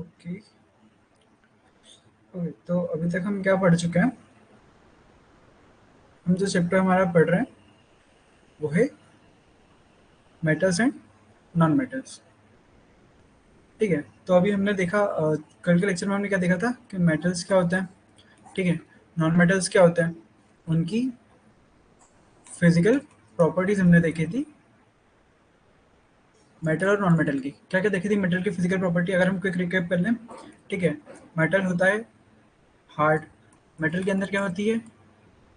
Okay. Okay, तो अभी तक हम क्या पढ़ चुके हैं? हम जो चैप्टर हमारा पढ़ रहे हैं वो है मेटल्स एंड नॉन मेटल्स। ठीक है, तो अभी हमने देखा कल के लेक्चर में हमने क्या देखा था कि मेटल्स क्या होते हैं, ठीक है, नॉन मेटल्स क्या होते हैं, उनकी फिजिकल प्रॉपर्टीज हमने देखी थी। मेटल और नॉन मेटल की क्या क्या देखी थी? मेटल की फिजिकल प्रॉपर्टी अगर हम क्विक रिकैप कर लें, ठीक है, मेटल होता है हार्ड। मेटल के अंदर क्या होती है?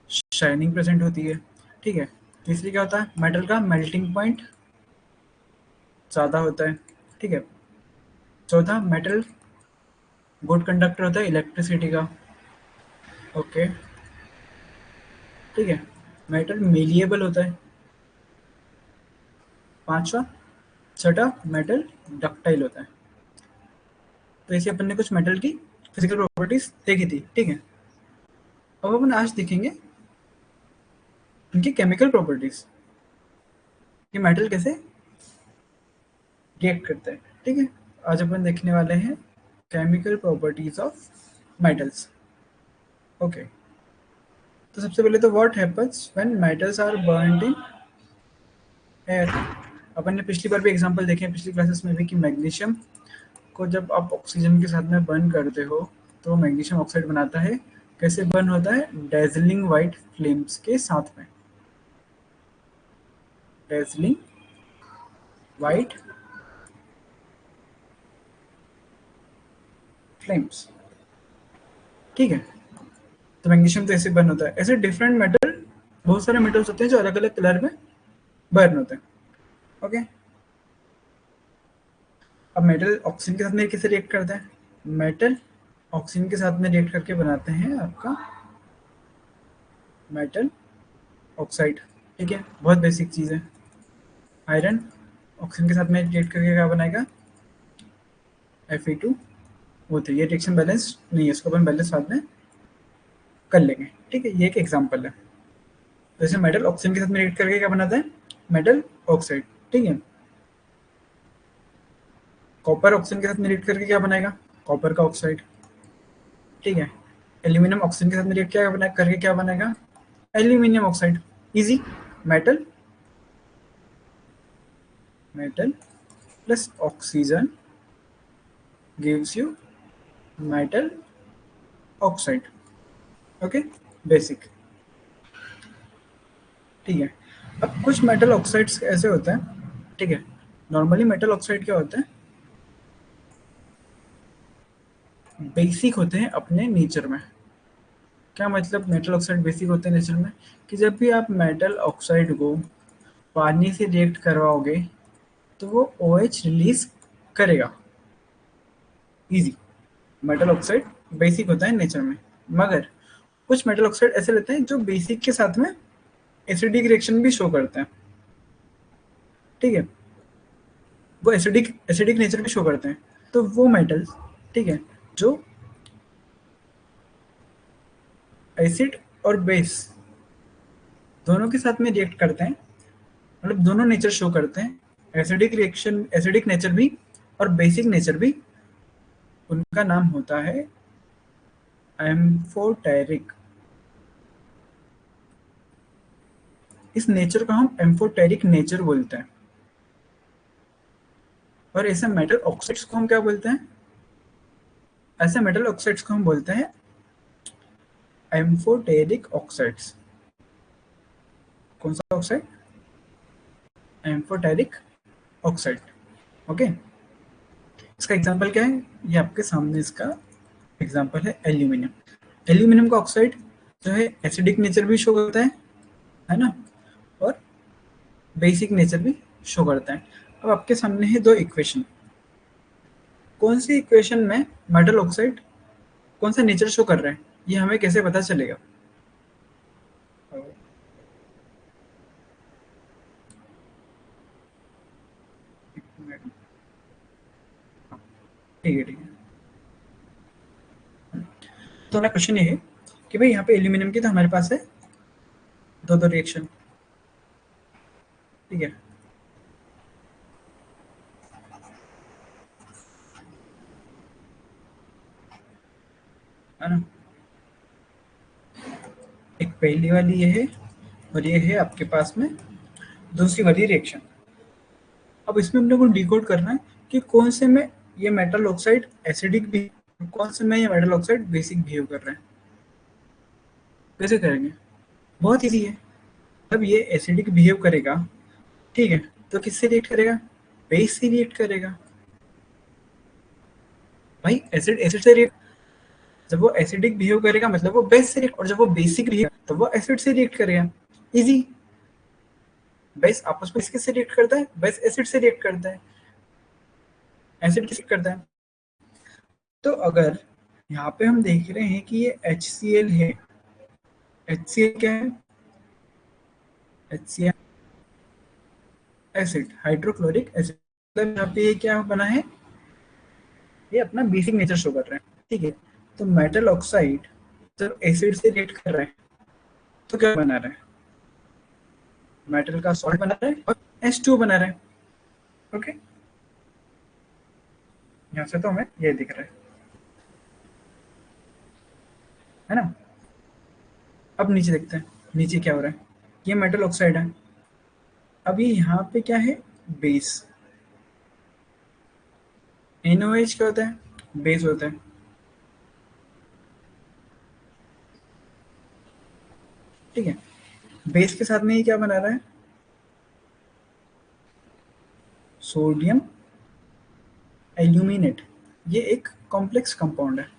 शाइनिंग प्रेजेंट होती है। ठीक है, तीसरी क्या होता है? मेटल का मेल्टिंग पॉइंट ज़्यादा होता है। ठीक है, चौथा मेटल गुड कंडक्टर होता है इलेक्ट्रिसिटी का। ओके, ठीक है, मेटल मेलिएबल होता है। पांचवा, छठा, मेटल डक्टाइल होता है। तो ऐसे अपन ने कुछ मेटल की फिजिकल प्रॉपर्टीज देखी थी। ठीक है, अब अपन आज देखेंगे इनकी केमिकल प्रॉपर्टीज कि मेटल कैसे रिएक्ट करता है। ठीक है, आज अपन देखने वाले हैं chemical properties of metals. Okay, तो सबसे पहले तो what happens when metals are burned in air. अपन ने पिछली बार भी एग्जांपल देखे हैं पिछली क्लासेस में भी कि मैग्नीशियम को जब आप ऑक्सीजन के साथ में बर्न करते हो तो मैग्नीशियम ऑक्साइड बनाता है। कैसे बर्न होता है? डेजलिंग वाइट फ्लेम्स के साथ में। Dazzling white flames. ठीक है, तो मैग्नीशियम तो ऐसे बर्न होता है। ऐसे डिफरेंट मेटल, बहुत सारे मेटल्स होते हैं जो अलग अलग कलर में बर्न होते हैं। ओके, अब मेटल ऑक्सीजन के साथ में कैसे रिएक्ट करते हैं? मेटल ऑक्सीजन के साथ में रिएक्ट करके बनाते हैं आपका मेटल ऑक्साइड। ठीक है, बहुत बेसिक चीज़ है। आयरन ऑक्सीजन के साथ में रिएक्ट करके क्या बनाएगा? Fe2 O3। ये रिएक्शन बैलेंस नहीं है, इसको अपन बैलेंस बाद में कर लेंगे। ठीक है, ये एक एग्जांपल है। जैसे मेटल ऑक्सीजन के साथ में रिएक्ट करके क्या बनाता है? Metal oxide. ठीक है, कॉपर ऑक्सीजन के साथ में रिएक्ट करके क्या बनाएगा? कॉपर का ऑक्साइड। ठीक है, एल्यूमिनियम ऑक्सीजन के साथ में रिएक्ट क्या बना करके क्या बनाएगा? Aluminium oxide. Easy. Metal metal plus oxygen gives you metal oxide. Okay, basic. ठीक है, अब कुछ मेटल ऑक्साइड्स ऐसे होते हैं। ठीक है, नॉर्मली मेटल ऑक्साइड क्या होते हैं? बेसिक होते हैं अपने नेचर में। क्या मतलब मेटल ऑक्साइड बेसिक होते हैं नेचर में? कि जब भी आप मेटल ऑक्साइड को पानी से रिएक्ट करवाओगे तो वो OH रिलीज करेगा। इजी। मेटल ऑक्साइड बेसिक होता है नेचर में, मगर कुछ मेटल ऑक्साइड ऐसे रहते हैं जो बेसिक के साथ में एसिडिक रिएक्शन भी शो करते हैं। ठीक है, वो एसिडिक एसिडिक नेचर भी शो करते हैं। तो वो मेटल्स, ठीक है, जो एसिड और बेस दोनों के साथ में रिएक्ट करते हैं, मतलब दोनों नेचर शो करते हैं, एसिडिक रिएक्शन, एसिडिक नेचर भी और बेसिक नेचर भी, उनका नाम होता है एम्फोटेरिक। इस नेचर को हम एम्फोटेरिक नेचर बोलते हैं। और ऐसे मेटल ऑक्साइड्स को हम क्या बोलते हैं? ऐसे मेटल ऑक्साइड्स को हम बोलते हैं एम्फोटेरिक ऑक्साइड्स। कौन सा ऑक्साइड? Amphoteric oxide. ओके, इसका एग्जांपल क्या है? ये आपके सामने इसका एग्जांपल है एल्यूमिनियम। एल्यूमिनियम का ऑक्साइड जो है एसिडिक नेचर भी शो करता है ना, और बेसिक नेचर भी शो करता है। अब आपके सामने है दो इक्वेशन। कौन सी इक्वेशन में मेटल ऑक्साइड कौन सा नेचर शो कर रहा है, ये हमें कैसे पता चलेगा? ठीक है, ठीक है। तो हमारा क्वेश्चन ये है कि भाई यहाँ पे एल्यूमिनियम की तो हमारे पास है दो दो रिएक्शन। ठीक है, है ना। एक पहली वाली ये है और ये है आपके पास में दूसरी वाली रिएक्शन। अब इसमें अपने को डिकोड करना है कि कौन से में ये मेटल ऑक्साइड एसिडिक भी, कौन से में ये मेटल ऑक्साइड बेसिक बिहेव कर रहे हैं। कैसे करेंगे? बहुत इजी है। जब ये एसिडिक बिहेव करेगा, ठीक है, तो किससे रिएक्ट करेगा? बेस से रिएक्ट करेगा। भाई एसिड एसिड से रिएक्ट, जब वो एसिडिक बिहेव करेगा मतलब वो बेस से रिएक्ट, और जब वो बेसिक बिहेव तो वो एसिड से रिएक्ट करेगा। इजी। बेस आपस में किससे रिएक्ट करता है? बेस एसिड से रिएक्ट करता है। एसिड किससे करता है? तो अगर यहाँ पे हम देख रहे हैं कि ये HCl है। HCl क्या है? HCl acid, hydrochloric acid. मतलब यहाँ पे ये क्या बना है? ये अपना बेसिक नेचर शो कर रहे हैं, ठीक है। तो मेटल ऑक्साइड जब एसिड से रिएक्ट कर रहे हैं तो क्या बना रहा है? मेटल का सॉल्ट बना रहा है और H2O बना रहा है। ओके, यहाँ से तो हमें ये दिख रहा है ना। अब नीचे देखते हैं, नीचे क्या हो रहा है। ये मेटल ऑक्साइड है। अब ये यहाँ पे क्या है? बेस। NOH क्या होता है? बेस होता है। ठीक है, बेस के साथ में ये क्या बना रहा है? Sodium aluminate. ये एक कॉम्प्लेक्स कंपाउंड है।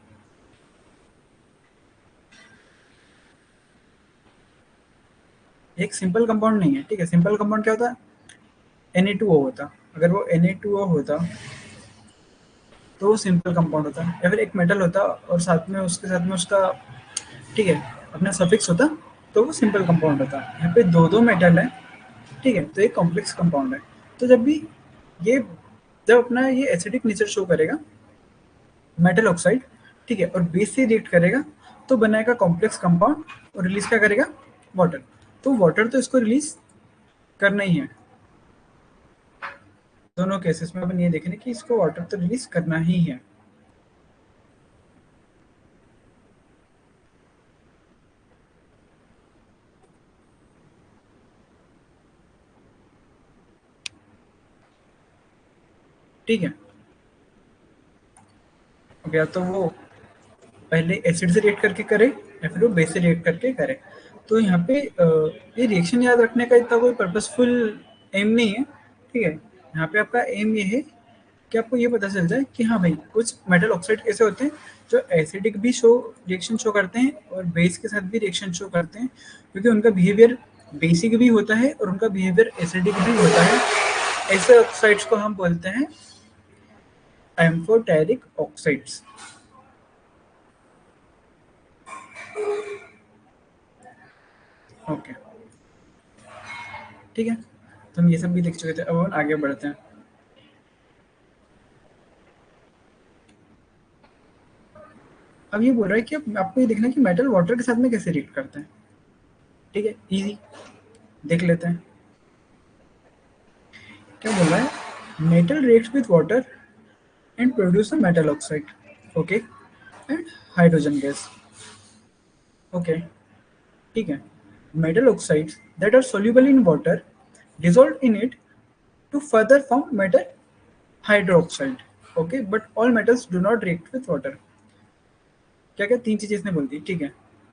एक सिंपल कंपाउंड नहीं है, ठीक है। सिंपल कंपाउंड क्या होता है? Na2O होता। अगर वो Na2O होता तो वो सिंपल कंपाउंड होता, या फिर एक मेटल होता और साथ में उसके साथ में उसका, ठीक है, अपना सफिक्स होता, तो वो सिंपल कंपाउंड होता। यहाँ पे दो दो मेटल है, ठीक है, तो ये कॉम्प्लेक्स कंपाउंड है। तो जब भी ये, जब अपना ये एसिडिक नेचर शो करेगा मेटल ऑक्साइड, ठीक है, और बेस से रिएक्ट करेगा तो बनाएगा कॉम्प्लेक्स कंपाउंड और रिलीज क्या करेगा? वाटर। तो वाटर तो इसको रिलीज करना ही है। दोनों केसेस में अपन ये देखेंगे कि इसको वाटर तो रिलीज करना ही है। ठीक है, अब या तो वो पहले एसिड से रिएक्ट करके करे या फिर वो बेस से रिएक्ट करके करे। तो यहाँ पे ये रिएक्शन याद रखने का इतना कोई पर्पसफुल एम नहीं है, ठीक है। यहाँ पे आपका एम ये है कि आपको ये पता चल जाए कि हाँ भाई, कुछ मेटल ऑक्साइड ऐसे होते हैं जो एसिडिक भी शो रिएक्शन शो करते हैं और बेस के साथ भी रिएक्शन शो करते हैं, क्योंकि उनका बिहेवियर बेसिक भी होता है और उनका बिहेवियर एसिडिक भी होता है। ऐसे ऑक्साइड्स को हम बोलते हैं एम्फोटेरिक ऑक्साइड्स। ओके, ठीक है, तो हम ये सब भी देख चुके थे। अब हम आगे बढ़ते हैं। अब ये बोल रहा है कि अब आपको ये देखना है कि मेटल वाटर के साथ में कैसे रिएक्ट करते हैं। ठीक है, इजी, देख लेते हैं क्या बोल रहा है। Metal reacts with water and produce a metal oxide, okay, and hydrogen gas. Okay, ठीक है। Metal oxides that are soluble in water dissolved in it to further form metal hydroxide, okay, but all metals do not react with water। क्या क्या तीन चीजें इसने बोल दी, ठीक है।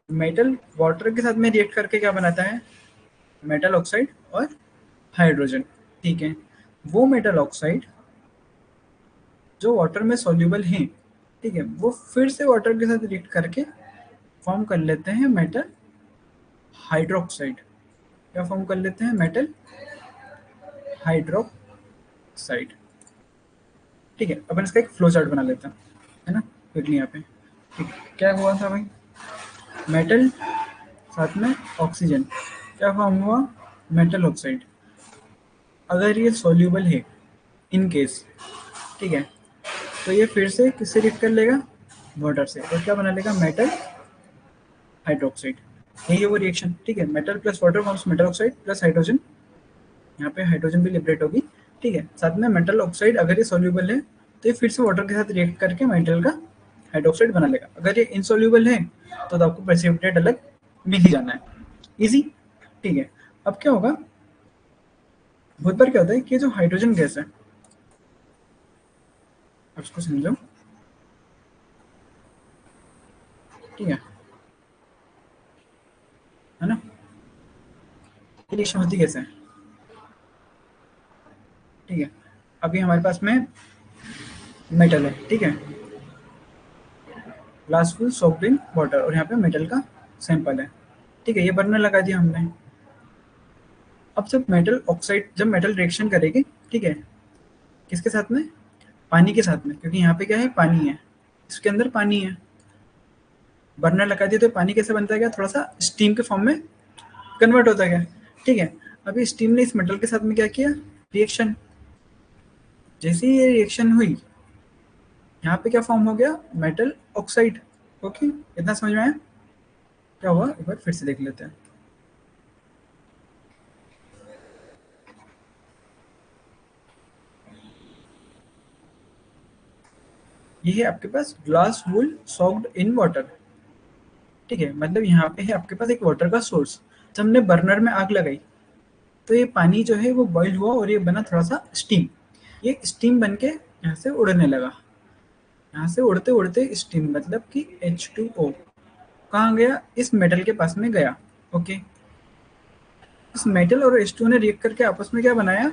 मेटल वाटर के साथ में रिएक्ट करके क्या बनाता है? मेटल ऑक्साइड और हाइड्रोजन, ठीक है। वो मेटल ऑक्साइड जो वाटर में सॉल्युबल हैं, ठीक है, वो फिर से वाटर के साथ रिएक्ट करके फॉर्म कर लेते हैं मेटल हाइड्रोक्साइड। क्या फॉर्म कर लेते हैं? Metal hydroxide. ठीक है, अपन इसका एक फ्लो चार्ट बना लेते हैं, है ना, क्विकली यहाँ पे। ठीक है, क्या हुआ था भाई? मेटल साथ में ऑक्सीजन, क्या फॉर्म हुआ? Metal oxide. अगर ये सॉल्यूबल है इन केस, ठीक है, तो ये फिर से किससे रिएक्ट कर लेगा? वाटर से, और क्या बना लेगा? Metal hydroxide. यही है वो रिएक्शन, ठीक है। Metal plus water forms metal oxide plus hydrogen, यहाँ पे हाइड्रोजन भी लिबरेट होगी, ठीक है। साथ में मेटल ऑक्साइड अगर ये सॉल्यूबल है तो ये फिर से वाटर के साथ रिएक्ट करके मेटल का हाइड्रोक्साइड बना लेगा। अगर ये इनसॉल्युबल है तो आपको प्रेसिपिटेट अलग मिल ही जाना है। इजी, ठीक है। अब क्या होगा, बहुत बार क्या होता है कि जो हाइड्रोजन गैस है, आप इसको समझो, ठीक है ना, ये रिएक्शन होती कैसे है, ठीक है। अभी हमारे पास में मेटल है, ठीक है, glass full soaked in water, और यहाँ पे मेटल का सैंपल है, ठीक है। ये बर्नर लगा दिया हमने। अब जब मेटल रिएक्शन करेगी, ठीक है, किसके साथ में, पानी के साथ में, क्योंकि यहाँ पे क्या है, पानी है, इसके अंदर पानी है। बर्नर लगा दिया तो पानी कैसे बनता है, क्या थोड़ा सा स्टीम के फॉर्म में कन्वर्ट होता है, ठीक है। अभी स्टीम ने इस मेटल के साथ में क्या किया, रिएक्शन। जैसे ही ये रिएक्शन हुई, यहाँ पे क्या फॉर्म हो गया, मेटल ऑक्साइड। ओके, इतना समझ में आया क्या हुआ, एक बार फिर से देख लेते हैं। ये है आपके पास glass wool soaked in water, ठीक है, मतलब यहाँ पे है आपके पास एक वाटर का सोर्स। जब हमने बर्नर में आग लगाई तो ये पानी जो है वो बॉईल हुआ और ये बना थोड़ा सा स्टीम। ये स्टीम बन के यहाँ से उड़ने लगा, यहाँ से उड़ते उड़ते स्टीम मतलब कि H2O कहाँ गया, इस मेटल के पास में गया। ओके, इस मेटल और H2O ने रिएक्ट करके आपस में क्या बनाया,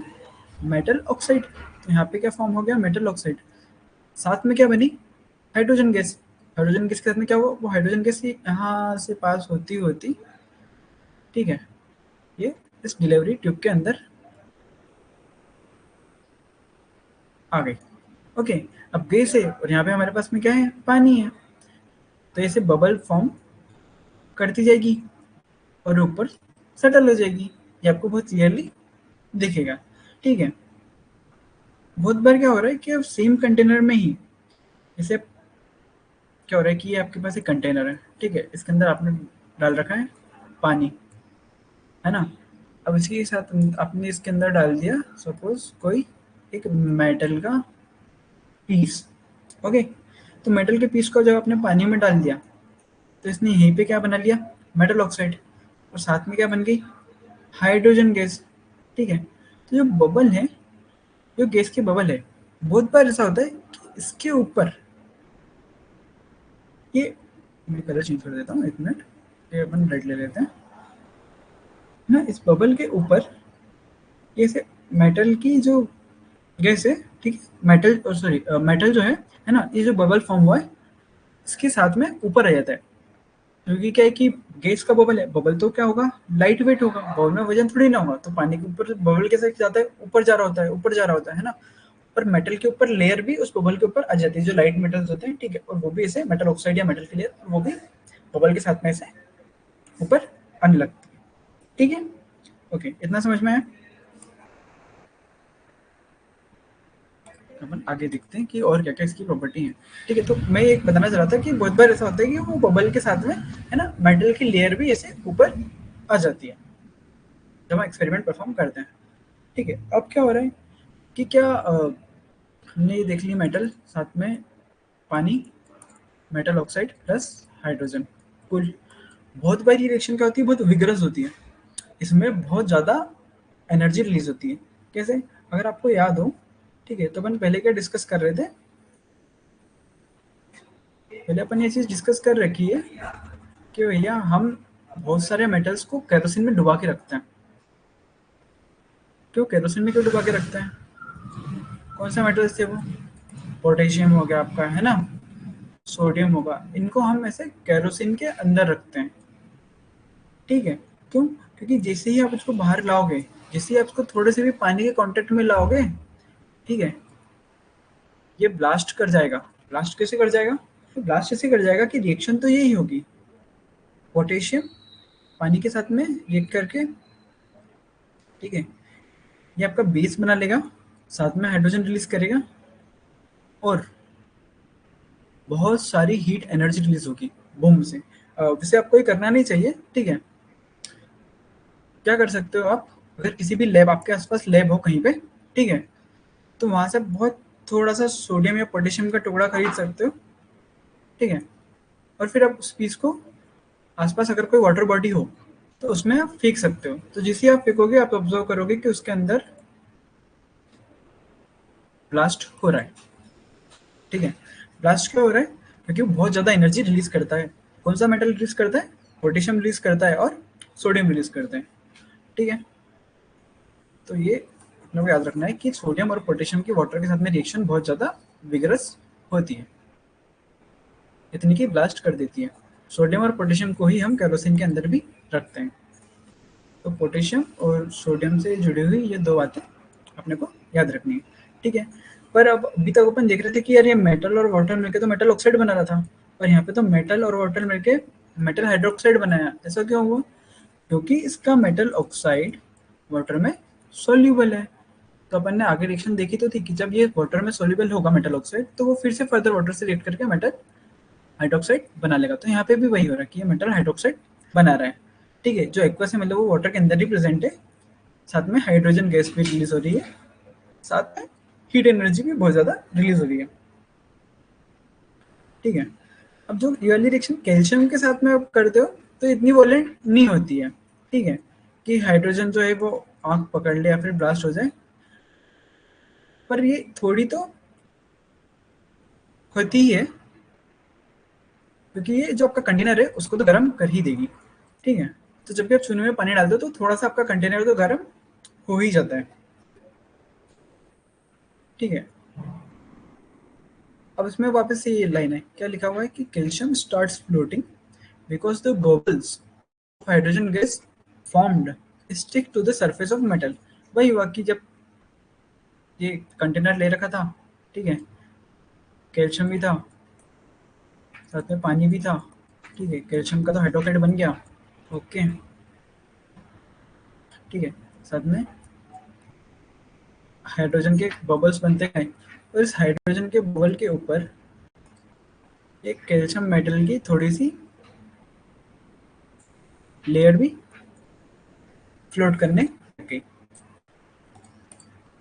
मेटल ऑक्साइड। तो यहाँ पे क्या फॉर्म हो गया, मेटल ऑक्साइड। साथ में क्या बनी, हाइड्रोजन गैस। हाइड्रोजन गैस के साथ में क्या हुआ, वो हाइड्रोजन गैस यहाँ से पास होती होती, ठीक है, ये इस डिलीवरी ट्यूब के अंदर आ गई। ओके, अब गैस है और यहाँ पे हमारे पास में क्या है, पानी है, तो ऐसे बबल फॉर्म करती जाएगी और ऊपर सेटल हो जाएगी। ये आपको बहुत क्लियरली दिखेगा, ठीक है। बहुत बार क्या हो रहा है कि अब सेम कंटेनर में ही, जैसे क्या हो रहा है कि ये आपके पास एक कंटेनर है, ठीक है, इसके अंदर आपने डाल रखा है पानी, है ना। अब इसके साथ आपने इसके अंदर डाल दिया सपोज कोई एक मेटल का पीस। ओके, तो मेटल के पीस को जब आपने पानी में डाल दिया तो इसने यहीं पे क्या बना लिया, मेटल ऑक्साइड, और साथ में क्या बन गई, हाइड्रोजन गैस, ठीक है। तो जो बबल है, जो गैस के बबल है, बहुत बार ऐसा होता है कि इसके ऊपर ये, मैं कलर चेंज कर देता हूँ, एक मिनट, ये अपन रेड ले लेते हैं ना। इस बबल के ऊपर ये से मेटल की जो गैस है, ठीक है, मेटल सॉरी मेटल जो है ना, ये जो बबल फॉर्म हुआ है इसके साथ में ऊपर आ जाता है। क्योंकि क्या है कि गैस का बबल है, बबल तो क्या होगा, लाइट वेट होगा, बबल में वजन थोड़ी ना होगा, तो पानी के ऊपर बबल कैसे जाता है, ऊपर जा रहा होता है, ऊपर जा रहा होता है ना। और मेटल के ऊपर लेयर भी उस बबल के ऊपर आ जाती है, जो लाइट मेटल्स होते हैं, ठीक है, और वो भी ऐसे मेटल ऑक्साइड या मेटल की लेयर, वो भी बबल के साथ में ऐसे ऊपर आने लगती है, ठीक है। ओके, इतना समझ में आया। अपन आगे देखते हैं कि और क्या क्या इसकी प्रॉपर्टी है, ठीक है। तो मैं एक बताना चाह रहा था कि बहुत बार ऐसा होता है कि वो बबल के साथ में, है ना, मेटल की लेयर भी ऐसे ऊपर आ जाती है जब हम एक्सपेरिमेंट परफॉर्म करते हैं, ठीक है। अब क्या हो रहा है कि क्या हमने ये देख ली मेटल साथ में पानी, मेटल ऑक्साइड प्लस हाइड्रोजन, कुल बहुत बार ये रिएक्शन क्या होती है, बहुत विगरस होती है, इसमें बहुत ज़्यादा एनर्जी रिलीज होती है। कैसे, अगर आपको याद हो, ठीक है, तो अपन पहले क्या डिस्कस कर रहे थे, पहले अपन ये चीज़ डिस्कस कर रखी है कि भैया हम बहुत सारे मेटल्स को केरोसिन में डुबा के रखते हैं। क्यों केरोसिन में क्यों डुबा के रखते हैं, कौन सा मेटल्स थे वो, पोटेशियम हो गया आपका, है ना, सोडियम होगा, इनको हम ऐसे केरोसिन के अंदर रखते हैं, ठीक है। क्यों, क्योंकि जैसे ही आप इसको बाहर लाओगे, जैसे ही आप इसको थोड़े से भी पानी के कांटेक्ट में लाओगे, ठीक है, ये ब्लास्ट कर जाएगा। ब्लास्ट कैसे कर जाएगा, तो ब्लास्ट ऐसे कर जाएगा कि रिएक्शन तो यही होगी, पोटेशियम पानी के साथ में रिएक्ट करके, ठीक है, ये आपका बेस बना लेगा, साथ में हाइड्रोजन रिलीज करेगा और बहुत सारी हीट एनर्जी रिलीज होगी बूम से। वैसे आपको ये करना नहीं चाहिए, ठीक है। क्या कर सकते हो आप, अगर किसी भी लैब आपके आसपास लैब हो कहीं पे, ठीक है, तो वहां से बहुत थोड़ा सा सोडियम या पोटेशियम का टुकड़ा खरीद सकते हो, ठीक है। और फिर आप उस पीस को आसपास अगर कोई वाटर बॉडी हो तो उसमें आप फेंक सकते हो। तो जैसे ही आप फेंकोगे आप ऑब्जर्व करोगे कि उसके अंदर ब्लास्ट हो रहा है। ठीक है। ब्लास्ट क्यों हो रहा है? क्योंकि वो बहुत ज़्यादा एनर्जी रिलीज करता है। कौन सा मेटल रिलीज करता है? पोटेशियम रिलीज करता है और सोडियम रिलीज करता है। ठीक है। तो ये अपने को याद रखना है कि सोडियम और पोटेशियम की वाटर के साथ में रिएक्शन बहुत ज़्यादा विगरस होती है, इतनी की ब्लास्ट कर देती है। सोडियम और पोटेशियम को ही हम केरोसिन के अंदर भी रखते हैं। तो पोटेशियम और सोडियम से जुड़ी हुई ये दो बातें अपने को याद रखनी है। ठीक है। पर अब अभी तक अपन देख रहे थे कि यार ये मेटल और वाटर मिलके तो मेटल ऑक्साइड बना रहा था, पर यहाँ पे तो मेटल और वाटर मिलके मेटल हाइड्रोक्साइड बनाया। ऐसा क्यों हुआ? क्योंकि इसका मेटल ऑक्साइड वाटर में सोल्यूबल है। तो अपन ने आगे रिएक्शन देखी तो थी कि जब ये वाटर में सोल्यूबल होगा मेटल ऑक्साइड तो वो फिर से फर्दर वाटर से रिएक्ट करके मेटल हाइड्रोक्साइड बना लेगा। तो यहाँ पे भी वही हो रहा है कि ये मेटल हाइड्रोक्साइड बना रहा है। ठीक है। जो एक्वा से मतलब वो वाटर के अंदर ही प्रेजेंट है, साथ में हाइड्रोजन गैस भी रिलीज हो रही है, साथ में हीट एनर्जी भी बहुत ज़्यादा रिलीज हो रही है। ठीक है। अब जो ये वाली रिएक्शन कैल्शियम के साथ में आप करते हो तो इतनी वोलेंट नहीं होती है। ठीक है। कि हाइड्रोजन जो है वो आँख पकड़ ले या फिर ब्लास्ट हो जाए, पर ये थोड़ी तो होती ही है, क्योंकि ये जो आपका कंटेनर है उसको तो गर्म कर ही देगी। ठीक है। तो जब भी आप चूने में पानी डालते हो तो थोड़ा सा आपका कंटेनर तो गर्म हो ही जाता है। ठीक है। अब इसमें वापस से ये लाइन है, क्या लिखा हुआ है कि calcium starts floating because the bubbles of hydrogen gas formed stick to the surface of metal. वही हुआ कि जब ये कंटेनर ले रखा था, ठीक है, कैल्शियम भी था, साथ में पानी भी था। ठीक है। कैल्शियम का तो हाइड्रोक्साइड बन गया। ओके। ठीक है। साथ में हाइड्रोजन के बबल्स बनते गए और इस हाइड्रोजन के बबल के ऊपर एक कैल्शियम मेटल की थोड़ी सी लेयर भी फ्लोट करने लगी।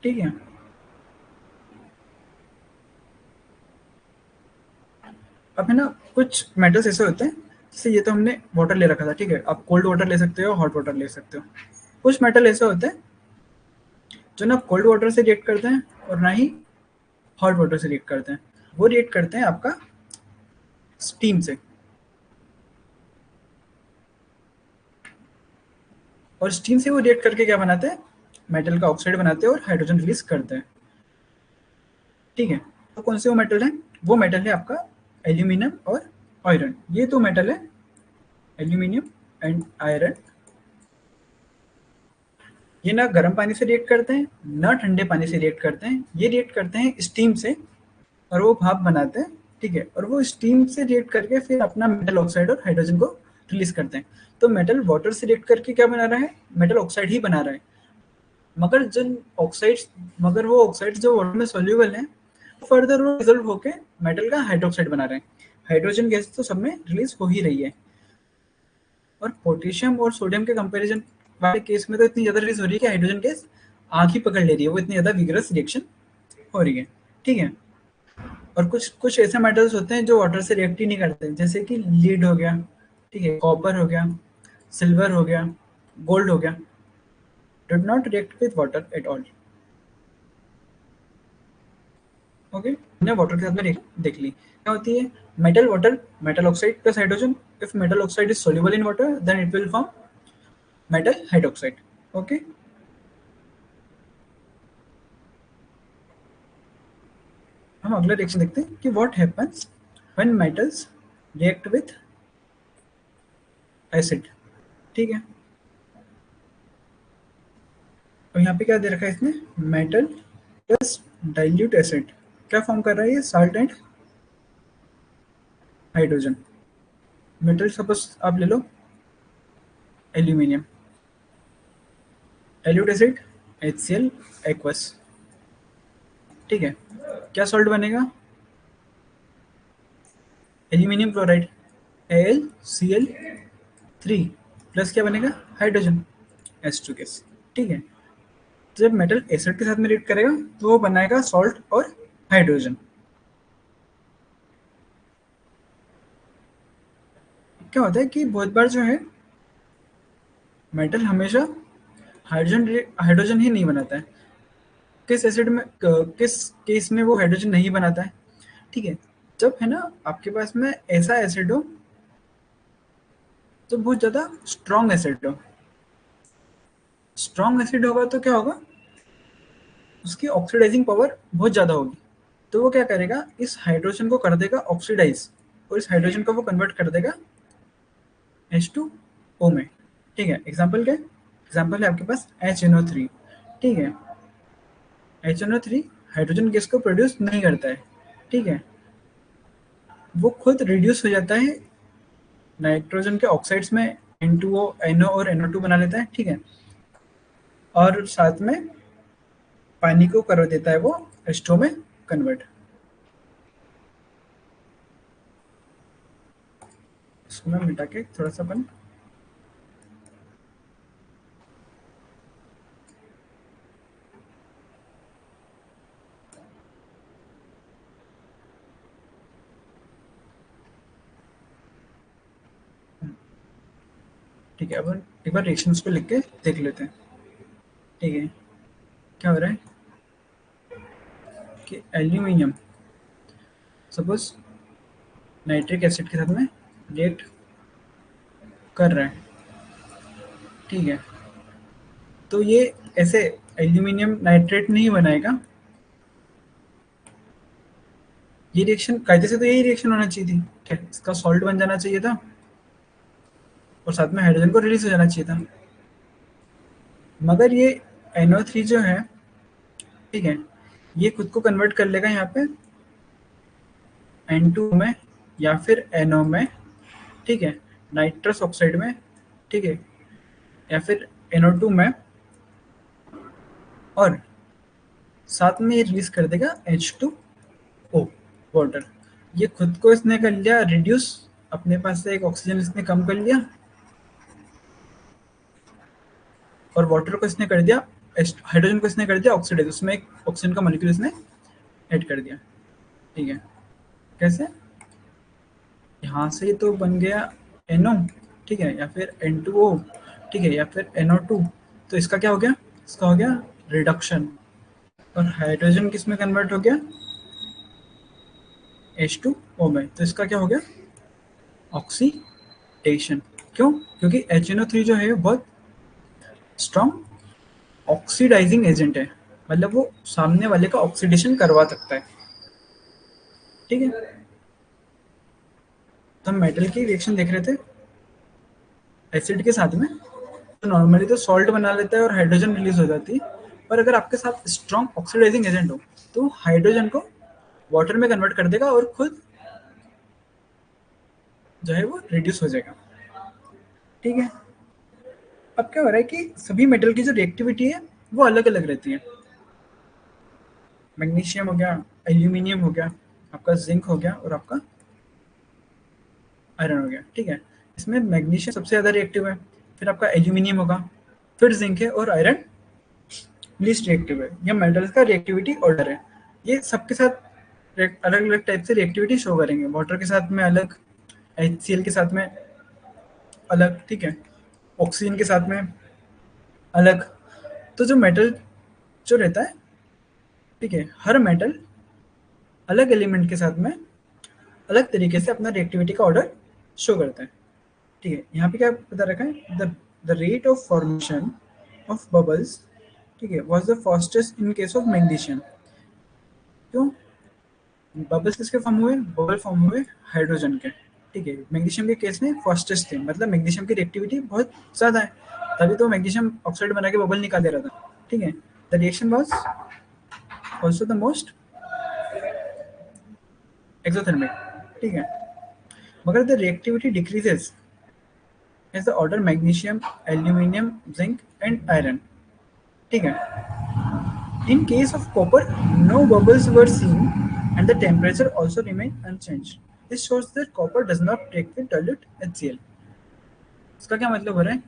ठीक है। अब है ना, कुछ मेटल्स ऐसे होते हैं, जैसे ये तो हमने वाटर ले रखा था। ठीक है। आप कोल्ड वाटर ले सकते हो, हॉट वाटर ले सकते हो। कुछ मेटल ऐसे होते हैं जो ना कोल्ड वाटर से रिएक्ट करते हैं और ना ही हॉट वाटर से रिएक्ट करते हैं। वो रिएक्ट करते हैं आपका स्टीम से, और स्टीम से वो रिएक्ट करके क्या बनाते हैं? मेटल का ऑक्साइड बनाते हैं और हाइड्रोजन रिलीज करते हैं। ठीक है। तो कौन से वो मेटल है? वो मेटल है आपका एल्यूमिनियम और आयरन। ये दो मेटल है, एल्यूमिनियम एंड आयरन। ये ना गर्म पानी से रिएक्ट करते हैं ना ठंडे पानी से रिएक्ट करते हैं। ये रिएक्ट करते हैं स्टीम से और वो भाप बनाते हैं। ठीक है। और वो स्टीम से रिएक्ट करके फिर अपना मेटल ऑक्साइड और हाइड्रोजन को रिलीज करते हैं। तो मेटल वाटर से रिएक्ट करके क्या बना रहा है? मेटल ऑक्साइड ही बना रहा है। मगर जिन ऑक्साइड्स मगर वो ऑक्साइड्स जो वाटर में सोल्यूबल हैं, फर्दर वो रिजल्ट होके मेटल का हाइड्रोक्साइड बना रहे हैं। हाइड्रोजन गैस तो सब में रिलीज हो ही रही है। और पोटेशियम और सोडियम के कंपैरिजन वाले केस में तो इतनी ज़्यादा रिलीज हो रही है कि हाइड्रोजन गैस आँख ही पकड़ ले रही है, वो इतनी ज़्यादा विगरस रिएक्शन हो रही है। ठीक है। और कुछ कुछ ऐसे मेटल्स होते हैं जो वाटर से रिएक्ट ही नहीं करते, जैसे कि लीड हो गया, ठीक है, कॉपर हो गया, सिल्वर हो गया, गोल्ड हो गया, did not react with water at all. Okay. हमने वाटर के साथ में देख ली क्या होती है। Metal water, metal oxide plus hydrogen. If metal oxide is soluble in water then it will form metal hydroxide. Okay. हम अगला रिएक्शन देखते हैं कि what happens when metals react with acid. ठीक है। और यहाँ पे क्या दे रखा है इसने? मेटल प्लस डाइल्यूट एसिड क्या फॉर्म कर रहा है? ये salt and hydrogen. Metal suppose आप ले लो aluminium, dilute acid HCl aqueous. ठीक है। क्या सॉल्ट बनेगा? एल्यूमिनियम क्लोराइड AlCl3 प्लस क्या बनेगा? Hydrogen H2 gas. ठीक है। तो जब मेटल एसिड के साथ में रिएक्ट करेगा तो वो बनाएगा सॉल्ट और हाइड्रोजन। क्या होता है कि बहुत बार जो है मेटल हमेशा हाइड्रोजन ही नहीं बनाता है। किस एसिड में किस केस में वो हाइड्रोजन नहीं बनाता है? ठीक है, जब है ना आपके पास में ऐसा एसिड हो तो बहुत ज़्यादा स्ट्रॉन्ग एसिड हो। स्ट्रॉन्ग एसिड होगा तो क्या होगा, उसकी ऑक्सीडाइजिंग पावर बहुत ज़्यादा होगी। तो वो क्या करेगा, इस हाइड्रोजन को कर देगा ऑक्सीडाइज, और इस हाइड्रोजन को वो कन्वर्ट कर देगा H2O में। ठीक है, एग्जाम्पल क्या है? एग्जाम्पल है आपके पास HNO3। ठीक है, HNO3 हाइड्रोजन गैस को प्रोड्यूस नहीं करता है। ठीक है, वो खुद रिड्यूस हो जाता है नाइट्रोजन के ऑक्साइड्स में, N2O, NO और NO2 बना लेता है। ठीक है, और साथ में पानी को कर देता है वो H2O में कन्वर्ट। इसको मैं मिटा के थोड़ा सा अपन ठीक है, अब एक बार रिएक्शंस को लिख के देख लेते हैं। ठीक है, क्या हो रहा है कि एल्यूमिनियम सपोज नाइट्रिक एसिड के साथ में रिएक्ट कर रहा है। ठीक है, तो ये ऐसे एल्यूमिनियम नाइट्रेट नहीं बनाएगा। ये रिएक्शन कायदे से तो यही रिएक्शन होना चाहिए थी। ठीक है, इसका सॉल्ट बन जाना चाहिए था और साथ में हाइड्रोजन को रिलीज हो जाना चाहिए था। मगर ये NO3 जो है, ठीक है, ये खुद को कन्वर्ट कर लेगा यहाँ पे N2 में या फिर NO में। ठीक है, नाइट्रस ऑक्साइड में। ठीक है, या फिर NO2 में, और साथ में ये रिलीज कर देगा H2O वाटर। ये खुद को इसने कर लिया रिड्यूस, अपने पास से एक ऑक्सीजन इसने कम कर लिया, और वाटर को इसने कर दिया, हाइड्रोजन को इसने कर दिया ऑक्सीडाइज, उसमें एक ऑक्सीजन का मॉलिक्यूल इसने ऐड कर दिया। ठीक है, कैसे? यहाँ से तो बन गया NO, ठीक है, या फिर N2O, ठीक है, या फिर NO2। तो इसका क्या हो गया, इसका हो गया रिडक्शन, और हाइड्रोजन किस में कन्वर्ट हो गया, H2O में। तो इसका क्या हो गया, ऑक्सीडेशन। क्यों? क्योंकि HNO3 जो है बहुत स्ट्रॉन्ग ऑक्सीडाइजिंग एजेंट है, मतलब वो सामने वाले का ऑक्सीडेशन करवा सकता है। ठीक है, तो हम मेटल की रिएक्शन देख रहे थे एसिड के साथ में। तो नॉर्मली तो सॉल्ट बना लेता है और हाइड्रोजन रिलीज हो जाती है, पर अगर आपके साथ स्ट्रॉन्ग ऑक्सीडाइजिंग एजेंट हो तो हाइड्रोजन को वाटर में कन्वर्ट कर देगा और खुद जो है वो रिड्यूस हो जाएगा। ठीक है, अब क्या हो रहा है कि सभी मेटल की जो रिएक्टिविटी है वो अलग अलग रहती है। मैग्नीशियम हो गया, एल्यूमिनियम हो गया, आपका जिंक हो गया, और आपका आयरन हो गया। ठीक है, इसमें मैग्नीशियम सबसे ज़्यादा रिएक्टिव है, फिर आपका एल्यूमिनियम होगा, फिर जिंक है, और आयरन लीस्ट रिएक्टिव है। ये मेटल्स का रिएक्टिविटी ऑर्डर है। ये सबके साथ अलग अलग टाइप से रिएक्टिविटी शो करेंगे। वाटर के साथ में अलग, HCl के साथ में अलग, ठीक है, ऑक्सीजन के साथ में अलग। तो जो मेटल जो रहता है, ठीक है, हर मेटल अलग एलिमेंट के साथ में अलग तरीके से अपना रिएक्टिविटी का ऑर्डर शो करता है। ठीक है, यहाँ पे क्या बता रखा है, the rate of formation of bubbles, ठीक है, was the fastest in case of magnesium. क्यों? बबल्स किसके फॉर्म हुए, बबल फॉर्म हुए हाइड्रोजन के। ठीक है, मैग्नीशियम के केस में फास्टेस्ट थे, मतलब मैग्नीशियम की रिएक्टिविटी बहुत ज़्यादा है, तभी तो मैग्नीशियम ऑक्साइड बना के बबल निकाल दे रहा था। ठीक है, the reaction was also the most exothermic. ठीक है, मगर the reactivity decreases as the order magnesium, aluminium, zinc and iron. ठीक है, in case of copper no bubbles were seen and the temperature also remained unchanged. This shows that copper does not break with dilute HCl. इसका क्या मतलब हो रहा है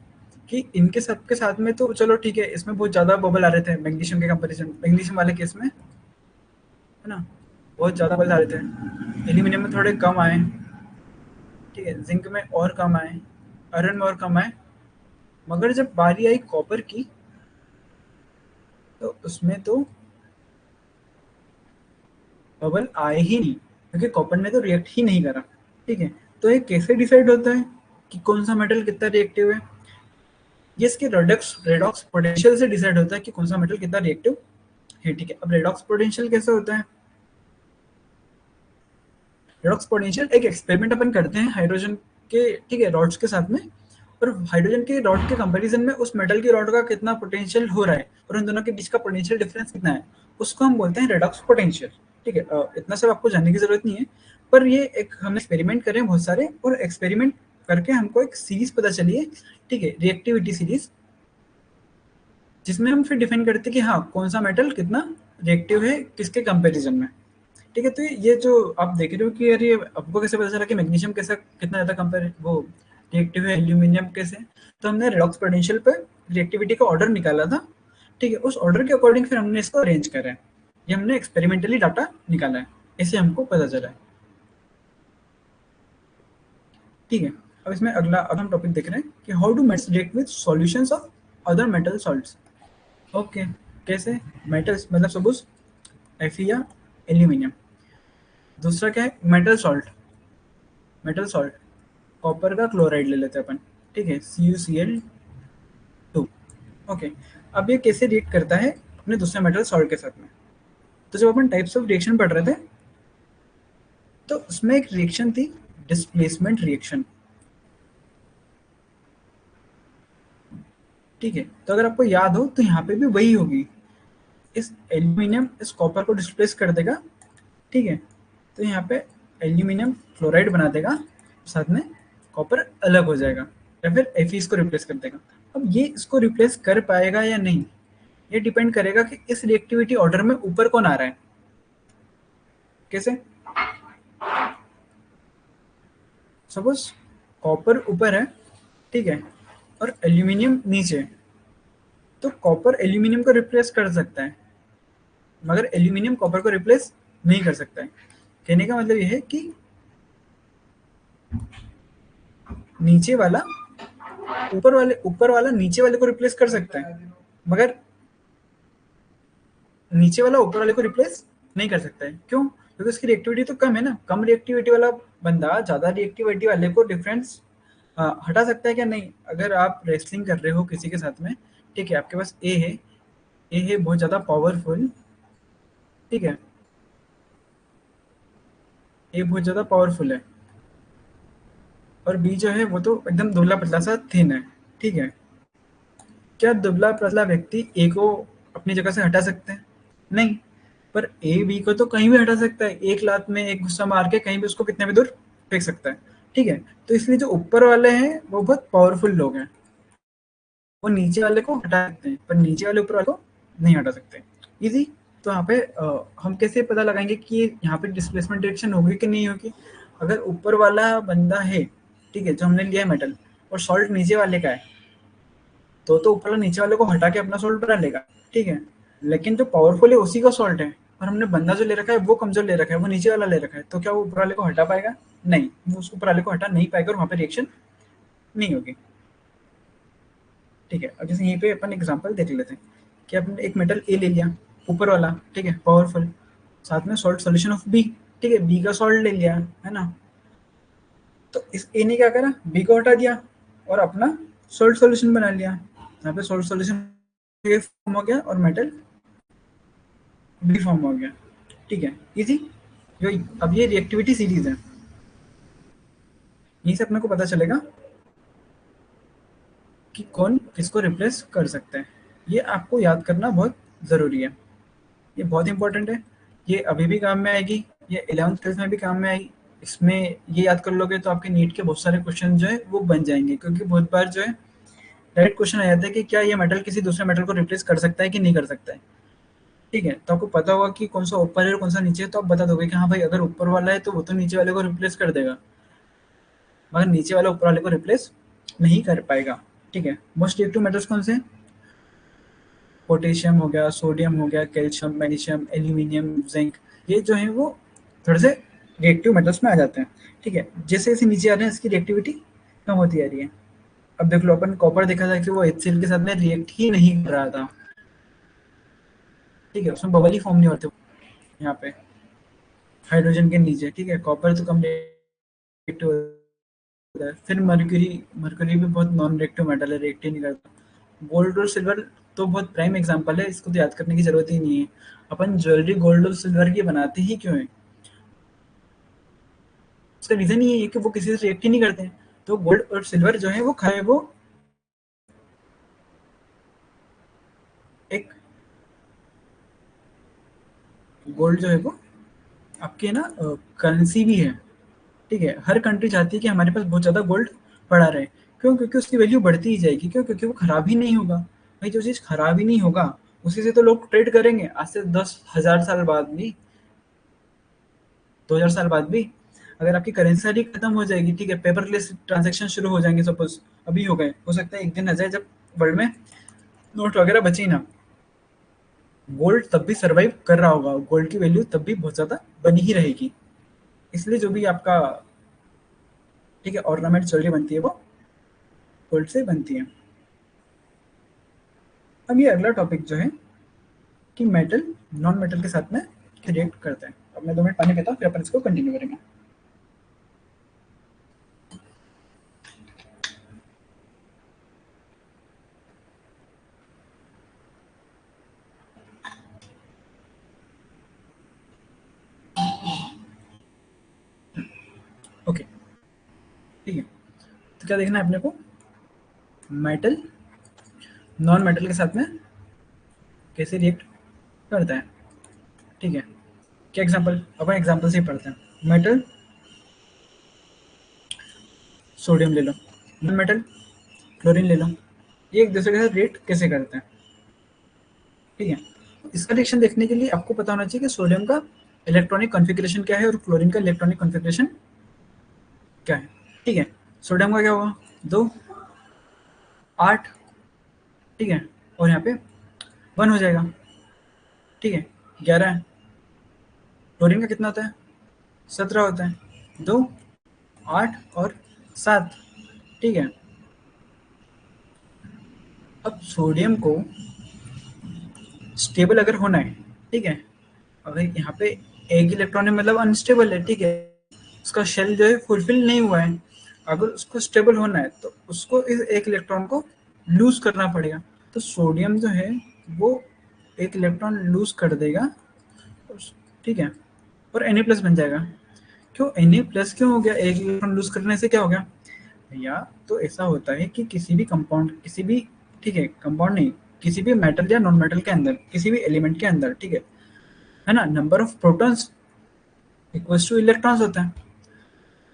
कि इनके सबके साथ में तो चलो ठीक है, इसमें बहुत ज़्यादा बबल आ रहे थे मैग्नीशियम के कंपैरिजन, मैग्नीशियम वाले केस में, है ना, बहुत ज़्यादा बबल आ रहे थे। एल्यूमिनियम में थोड़े कम आए, ठीक है, जिंक में और कम आए, आयरन में और कम आए, मगर जब बारी आई कॉपर की तो उसमें तो बबल आए ही नहीं, क्योंकि कॉपर ने तो रिएक्ट ही नहीं करा। ठीक है, तो ये कैसे डिसाइड होता है कि कौन सा मेटल कितना रिएक्टिव है? ये इसके रेडॉक्स रेडॉक्स पोटेंशियल से डिसाइड होता है कि कौन सा मेटल कितना रिएक्टिव है। ठीक है, अब रेडॉक्स पोटेंशियल कैसे होता है? रेडॉक्स पोटेंशियल एक एक्सपेरिमेंट अपन करते हैं हाइड्रोजन के, ठीक है, रॉड्स के साथ में, और हाइड्रोजन के रॉड के कंपैरिजन में उस मेटल की रॉड का कितना पोटेंशियल हो रहा है और उन दोनों के बीच का पोटेंशियल डिफरेंस कितना है, उसको हम बोलते हैं रेडॉक्स पोटेंशियल। ठीक है, इतना सब आपको जानने की जरूरत नहीं है, पर ये एक हमने एक्सपेरिमेंट करे हैं बहुत सारे, और एक्सपेरिमेंट करके हमको एक सीरीज पता चली है, ठीक है, रिएक्टिविटी सीरीज, जिसमें हम फिर डिफाइन करते हैं कि हाँ कौन सा मेटल कितना रिएक्टिव है किसके कंपैरिजन में। ठीक है, तो ये जो आप देख रहे हो कि यार ये आपको कैसे पता चला कि मैग्नीशियम कैसा कितना ज़्यादा कंपेयर वो रिएक्टिव है एल्यूमिनियम कैसे, तो हमने रेडॉक्स पोटेंशियल पे रिएक्टिविटी का ऑर्डर निकाला था। ठीक है, उस ऑर्डर के अकॉर्डिंग फिर हमने इसको अरेंज करा है, ये हमने एक्सपेरिमेंटली डाटा निकाला है, ऐसे हमको पता चला है। ठीक है, अब इसमें अगला अब हम टॉपिक देख रहे हैं कि how do metals react with solutions of other metal salts. Okay, कैसे? मेटल्स मतलब सपोज Fe या एल्यूमिनियम। दूसरा क्या है? Metal salt, metal salt copper का क्लोराइड ले लेते हैं अपन। ठीक है, CuCl2। ओके, अब ये कैसे रिएक्ट करता है अपने दूसरे मेटल सॉल्ट के साथ में? तो जब अपन टाइप्स ऑफ रिएक्शन पढ़ रहे थे तो उसमें एक रिएक्शन थी डिस्प्लेसमेंट रिएक्शन। ठीक है, तो अगर आपको याद हो तो यहाँ पे भी वही होगी, इस एल्यूमिनियम इस कॉपर को डिस्प्लेस कर देगा। ठीक है, तो यहाँ पे एल्यूमिनियम क्लोराइड बना देगा, साथ में कॉपर अलग हो जाएगा, या फिर Fe इसको रिप्लेस कर देगा। अब ये इसको रिप्लेस कर पाएगा या नहीं, ये डिपेंड करेगा कि इस रिएक्टिविटी ऑर्डर में ऊपर कौन आ रहा है। कैसे? सपोज कॉपर ऊपर है, ठीक है, और एल्यूमिनियम नीचे, तो कॉपर एल्यूमिनियम को रिप्लेस कर सकता है, मगर एल्यूमिनियम कॉपर को रिप्लेस नहीं कर सकता है। कहने का मतलब ये है कि नीचे वाला ऊपर वाला नीचे वाले को रिप्लेस कर सकता है, मगर नीचे वाला ऊपर वाले को रिप्लेस नहीं कर सकता है। क्यों? क्योंकि उसकी रिएक्टिविटी तो कम है ना। कम रिएक्टिविटी वाला बंदा ज़्यादा रिएक्टिविटी वाले को डिफरेंस हटा सकता है क्या? नहीं। अगर आप रेसलिंग कर रहे हो किसी के साथ में, ठीक है, आपके पास ए है बहुत ज़्यादा पावरफुल, ठीक है, ए बहुत ज़्यादा पावरफुल है, और बी जो है वो तो एकदम दुबला पतला सा थिन है। ठीक है, क्या दुबला पतला व्यक्ति ए को अपनी जगह से हटा सकते हैं? नहीं। पर ए बी को तो कहीं भी हटा सकता है, एक लात में एक गुस्सा मार के कहीं भी उसको कितने भी दूर फेंक सकता है। ठीक है, तो इसलिए जो ऊपर वाले हैं वो बहुत पावरफुल लोग हैं, वो नीचे वाले को हटा सकते हैं, पर नीचे वाले ऊपर वाले को नहीं हटा सकते। इजी। तो यहाँ पे हम कैसे पता लगाएंगे कि यहाँ पे डिस्प्लेसमेंट डायरेक्शन होगी कि नहीं होगी? अगर ऊपर वाला बंदा है, ठीक है, जो हमने लिया है मेटल, और सॉल्ट नीचे वाले का है, तो ऊपर वाला नीचे वाले को हटा के अपना सॉल्ट बना लेगा। ठीक है, लेकिन जो पावरफुल है उसी का सॉल्ट है, और हमने बंदा जो ले रखा है वो कमजोर ले रखा है, वो नीचे वाला ले रखा है, तो क्या वो ऊपर वाले को हटा पाएगा? नहीं, वो उसको ऊपर वाले को हटा नहीं पाएगा और वहाँ पे रिएक्शन नहीं होगी। ठीक है, अब जैसे यहीं पे अपन एग्जांपल देख लेते हैं कि आपने एक मेटल ए ले लिया, ऊपर वाला, ठीक है, पावरफुल, साथ में सॉल्ट सॉल्यूशन ऑफ बी, ठीक है, बी का सॉल्ट ले लिया है ना, तो इस ए ने क्या करा? बी को हटा दिया और अपना सॉल्ट सॉल्यूशन बना लिया। यहाँ पे सॉल्ट सॉल्यूशन फॉर्म हो गया और मेटल बी फॉर्म हो गया। ठीक है, इजी। अब ये रिएक्टिविटी सीरीज है, यहीं से अपने को पता चलेगा कि कौन किसको रिप्लेस कर सकते हैं। ये आपको याद करना बहुत ज़रूरी है, ये बहुत इंपॉर्टेंट है, ये अभी भी काम में आएगी, ये 11th क्लास में भी काम में आएगी। इसमें ये याद कर लोगे तो आपके नीट के बहुत सारे क्वेश्चन जो है वो बन जाएंगे, क्योंकि बहुत बार जो है डायरेक्ट क्वेश्चन आ जाता है कि क्या ये मेटल किसी दूसरे मेटल को रिप्लेस कर सकता है कि नहीं कर सकता है। ठीक है, तो आपको पता होगा कि कौन सा ऊपर है और कौन सा नीचे है, तो आप बता दोगे कि हाँ भाई अगर ऊपर वाला है तो वो तो नीचे वाले को रिप्लेस कर देगा, मगर नीचे वाला ऊपर वाले को रिप्लेस नहीं कर पाएगा। ठीक है, मोस्ट रिएक्टिव मेटल्स कौन से हैं? पोटेशियम हो गया, सोडियम हो गया, कैल्शियम, मैग्नीशियम, एल्यूमिनियम, जिंक, ये जो है वो थोड़े से रिएक्टिव मेटल्स में आ जाते हैं। ठीक है, जैसे जैसे नीचे आ रहे हैं इसकी रिएक्टिविटी कम होती आ रही है। अब देख लो, अपन कॉपर देखा था कि वो HCl के साथ में रिएक्ट ही नहीं कर रहा था। ठीक है, उसमें बबल ही फॉर्म नहीं होते यहाँ पे हाइड्रोजन के नीचे। ठीक है, कॉपर तो कम रिएक्टिव होता है। फिर मर्क्यूरी, मर्क्यूरी भी बहुत नॉन रिएक्टिव मेटल है, रिएक्ट ही नहीं करता। गोल्ड और सिल्वर तो बहुत प्राइम एग्जांपल है, इसको तो याद करने की जरूरत ही नहीं है। अपन ज्वेलरी गोल्ड और सिल्वर की बनाते ही क्यों है? उसका रीजन ये है कि वो किसी से रिएक्ट ही नहीं करते हैं। तो गोल्ड और सिल्वर जो है वो खाए वो एक, गोल्ड जो है वो आपकी है ना करेंसी भी है। ठीक है, हर कंट्री चाहती है कि हमारे पास बहुत ज़्यादा गोल्ड पड़ा रहे। क्यों? क्योंकि उसकी वैल्यू बढ़ती ही जाएगी। क्यों? क्योंकि वो खराब ही नहीं होगा। भाई जो चीज़ खराब ही नहीं होगा उसी से तो लोग ट्रेड करेंगे। आज से 10,000 साल बाद भी, 2000 साल बाद भी अगर आपकी करेंसी सारी खत्म हो जाएगी, ठीक है, पेपरलेस ट्रांजेक्शन शुरू हो जाएंगे, सपोज अभी हो गए, हो सकता है एक दिन आ जाए जब वर्ल्ड में नोट वगैरह बचे ही ना, गोल्ड तब भी सरवाइव कर रहा होगा, गोल्ड की वैल्यू तब भी बहुत ज़्यादा बनी ही रहेगी। इसलिए जो भी आपका, ठीक है, ऑर्नामेंट ज्वेलरी बनती है वो गोल्ड से बनती है। अब ये अगला टॉपिक जो है कि मेटल नॉन मेटल के साथ में रिएक्ट करते हैं। अब मैं 2 मिनट पानी पीता हूँ, फिर अपन इसको कंटिन्यू करेंगे। ओके, ठीक है, तो क्या देखना है अपने को? मेटल नॉन मेटल के साथ में कैसे रिएक्ट करता है। ठीक है, क्या एग्जांपल, अपन एग्जांपल से ही पढ़ते हैं। मेटल सोडियम ले लो, नॉन मेटल क्लोरीन ले लो, ये एक दूसरे के साथ रिएक्ट कैसे करते हैं। ठीक है, इसका रिएक्शन देखने के लिए आपको पता होना चाहिए कि सोडियम का इलेक्ट्रॉनिक कॉन्फ़िगरेशन क्या है और क्लोरीन का इलेक्ट्रॉनिक कॉन्फ़िगरेशन क्या है। ठीक है, सोडियम का क्या होगा? 2, 8, ठीक है, और यहाँ पे 1 हो जाएगा। ठीक है, 11 है। क्लोरीन का कितना होता है? 17 होता है। 2, 8 और 7। ठीक है, अब सोडियम को स्टेबल अगर होना है, ठीक है, अगर यहाँ पे एक इलेक्ट्रॉन है मतलब अनस्टेबल है, ठीक है, उसका शेल जो है फुलफिल नहीं हुआ है। अगर उसको स्टेबल होना है तो उसको इस एक इलेक्ट्रॉन को लूज करना पड़ेगा। तो सोडियम जो है वो एक इलेक्ट्रॉन लूज कर देगा, ठीक है, और Na+ बन जाएगा। क्यों Na+ क्यों हो गया? एक इलेक्ट्रॉन लूज करने से क्या हो गया भैया? तो ऐसा होता है कि किसी भी कंपाउंड, किसी भी, ठीक है, कंपाउंड नहीं, किसी भी मेटल या नॉन मेटल के अंदर, किसी भी एलिमेंट के अंदर, ठीक है ना, number of protons equals two electrons होता है।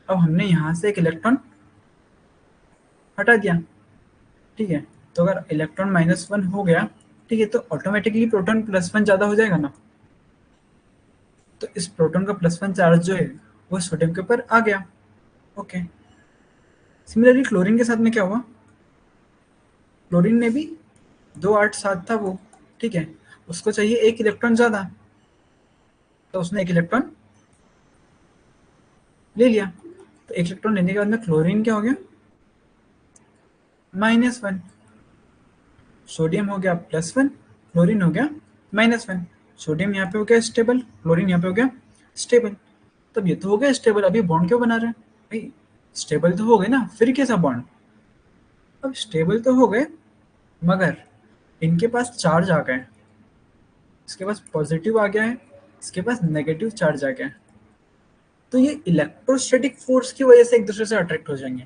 अब हमने यहाँ से एक इलेक्ट्रॉन हटा दिया, ठीक है, तो अगर इलेक्ट्रॉन -1 हो गया, ठीक है, तो ऑटोमेटिकली प्रोटॉन +1 ज़्यादा हो जाएगा ना। तो इस प्रोटॉन का +1 चार्ज जो है वो सोडियम के ऊपर आ गया। ओके, सिमिलरली क्लोरीन के साथ में क्या हुआ? क्लोरीन में भी 2, 8, 7 था वो, ठीक है, उसको चाहिए एक इलेक्ट्रॉन ज़्यादा, तो उसने एक इलेक्ट्रॉन ले लिया। तो एक इलेक्ट्रॉन लेने के बाद में क्लोरीन क्या हो गया? -1। सोडियम हो गया +1, क्लोरीन हो गया -1। सोडियम यहाँ पे हो गया स्टेबल, क्लोरीन यहाँ पे हो गया स्टेबल। तब ये तो हो गया स्टेबल, अभी बॉन्ड क्यों बना रहे हैं भाई? स्टेबल तो हो गए ना, फिर कैसा बॉन्ड? अब स्टेबल तो हो गए, मगर इनके पास चार्ज आ गए, इसके पास पॉजिटिव आ गया है, इसके पास नेगेटिव चार्ज आ गया है। तो ये इलेक्ट्रोस्टैटिक फोर्स की वजह से एक दूसरे से अट्रैक्ट हो जाएंगे,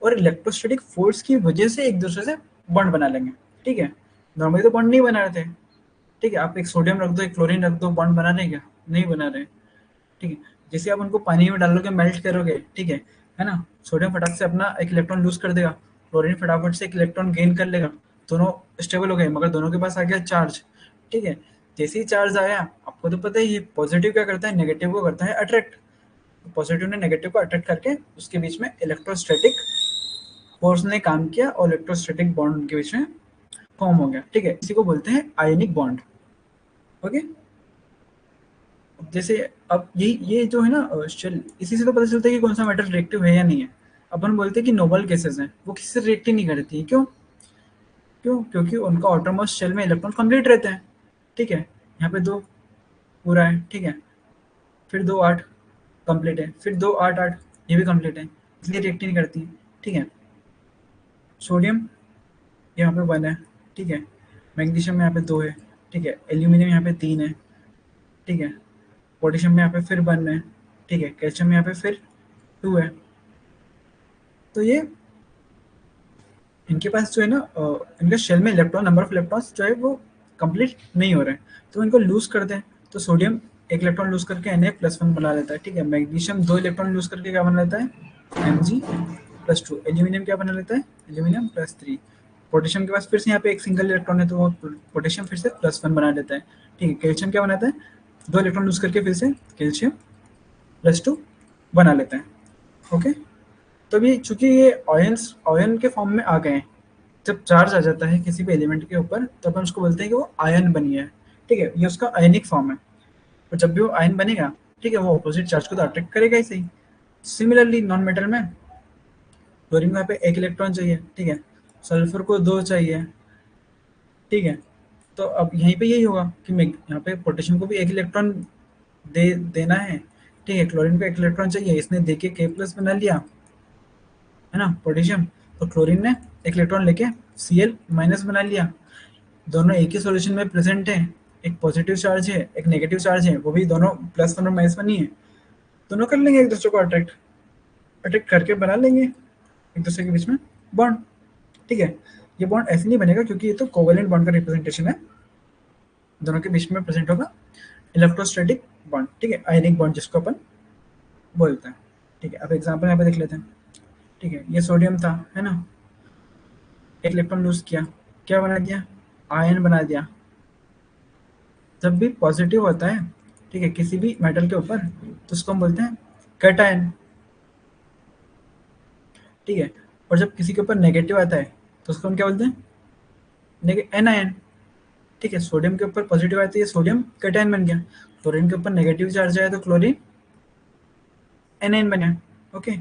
और इलेक्ट्रोस्टैटिक फोर्स की वजह से एक दूसरे से बॉन्ड बना लेंगे। ठीक है, नॉर्मली तो बॉन्ड नहीं बना रहे थे। ठीक है, आप एक सोडियम रख दो, एक क्लोरीन रख दो, बॉन्ड बना रहे हैं क्या? नहीं बना रहे। ठीक है, जैसे आप उनको पानी में डालोगे, मेल्ट करोगे, ठीक है ना, सोडियम फटाक से अपना एक इलेक्ट्रॉन लूज कर देगा, क्लोरीन फटाफट से एक इलेक्ट्रॉन गेन कर लेगा, दोनों स्टेबल हो गए, मगर दोनों के पास आ गया चार्ज। ठीक है, जैसे ही चार्ज आया, आपको तो पता ही है पॉजिटिव क्या करता है, नेगेटिव को करता है अट्रैक्ट। पॉजिटिव ने नेगेटिव को अट्रैक्ट करके उसके बीच में इलेक्ट्रोस्टैटिक फोर्स ने काम किया और इलेक्ट्रोस्टैटिक बॉन्ड उनके बीच में फॉर्म हो गया। ठीक है, इसी को बोलते हैं आयनिक बॉन्ड। ओके, जैसे अब ये जो है ना शेल, इसी से तो पता चलता है कि कौन सा मेटल रिएक्टिव है या नहीं है। अपन बोलते हैं कि नोबल केसेस हैं, वो किसी से रिएक्ट ही नहीं करती है। क्यों? क्योंकि उनका आउटरमोस्ट शेल में इलेक्ट्रॉन कंप्लीट रहते हैं। ठीक है, यहाँ पे 2 पूरा है, ठीक है, फिर 2 8 कंप्लीट है, फिर 2 8 8 ये भी कंप्लीट है, इसलिए रिएक्ट ही नहीं करती है। ठीक है, सोडियम यहाँ पे 1 है, ठीक है, मैग्नीशियम यहाँ पे 2 है, ठीक है, एल्यूमिनियम यहाँ पे 3 है, ठीक है, पोटेशियम में यहाँ पे फिर 1 है, ठीक है, कैल्शियम में यहाँ पे फिर 2 है। तो ये इनके पास जो है ना इनके शेल में इलेक्ट्रॉन, नंबर ऑफ इलेक्ट्रॉन्स जो है वो कंप्लीट नहीं हो रहे हैं, तो इनको लूज कर दें। तो सोडियम एक इलेक्ट्रॉन लूज करके Na+1 बना लेता है, ठीक है, मैग्नीशियम 2 इलेक्ट्रॉन लूज करके क्या बना लेता है, Mg+2, एल्यूमिनियम क्या बना लेता है, एल्यूमिनियम+3, पोटेशियम के पास फिर से यहाँ पे एक सिंगल इलेक्ट्रॉन है, तो वो पोटेशियम फिर से +1 बना लेता है, ठीक है, कैल्शियम क्या बनाता है, 2 इलेक्ट्रॉन लूज करके फिर से कैल्शियम+2 बना लेता है। ओके, तो अभी चूंकि ये आयन के फॉर्म में आ गए हैं, जब चार्ज आ जाता है किसी भी एलिमेंट के ऊपर तब हम उसको बोलते हैं कि वो आयन बनी है। ठीक है, ये उसका आयनिक फॉर्म है। और जब भी वो आयन बनेगा, ठीक है, वो ऑपोजिट चार्ज को तो अट्रैक्ट करेगा ही सही। सिमिलरली नॉन मेटल में क्लोरीन को यहाँ पे 1 इलेक्ट्रॉन चाहिए, ठीक है, सल्फर को 2 चाहिए, ठीक है, तो अब यहीं पे यही होगा कि मैं यहाँ पे पोटेशियम को भी 1 इलेक्ट्रॉन देना है, ठीक है, क्लोरीन को 1 इलेक्ट्रॉन चाहिए, इसने दे के K+ बना लिया, है ना, पोटेशियम, तो क्लोरीन ने 1 इलेक्ट्रॉन लेके Cl- बना लिया। दोनों एक ही सॉल्यूशन में प्रेजेंट हैं, एक पॉजिटिव चार्ज है, एक नेगेटिव चार्ज है, वो भी दोनों +1 और -1 ही है। दोनों कर लेंगे एक दूसरे को अट्रैक्ट, अट्रैक्ट करके बना लेंगे एक दूसरे के बीच में बॉन्ड। ठीक है, ये बॉन्ड ऐसे नहीं बनेगा क्योंकि ये तो कोवेलेंट बॉन्ड का रिप्रेजेंटेशन है, दोनों के बीच में प्रेजेंट होगा इलेक्ट्रोस्टैटिक बॉन्ड, ठीक है, आयनिक बॉन्ड जिसको अपन बोलते हैं। ठीक है, अब एग्जाम्पल यहाँ पे देख लेते हैं। ठीक है, ये सोडियम था, है ना, एक इलेक्ट्रॉन लूज किया, क्या बना दिया, आयन बना दिया। जब भी पॉजिटिव होता है, ठीक है, किसी भी मेटल के ऊपर, तो उसको हम बोलते हैं कैटायन, ठीक है, और जब किसी के ऊपर नेगेटिव आता है तो उसको हम क्या बोलते हैं, एनायन। ठीक है, सोडियम के ऊपर पॉजिटिव आया तो ये सोडियम कैटायन बन गया, क्लोरीन के ऊपर नेगेटिव चार्ज आया तो क्लोरीन एनायन बन गया। ओके,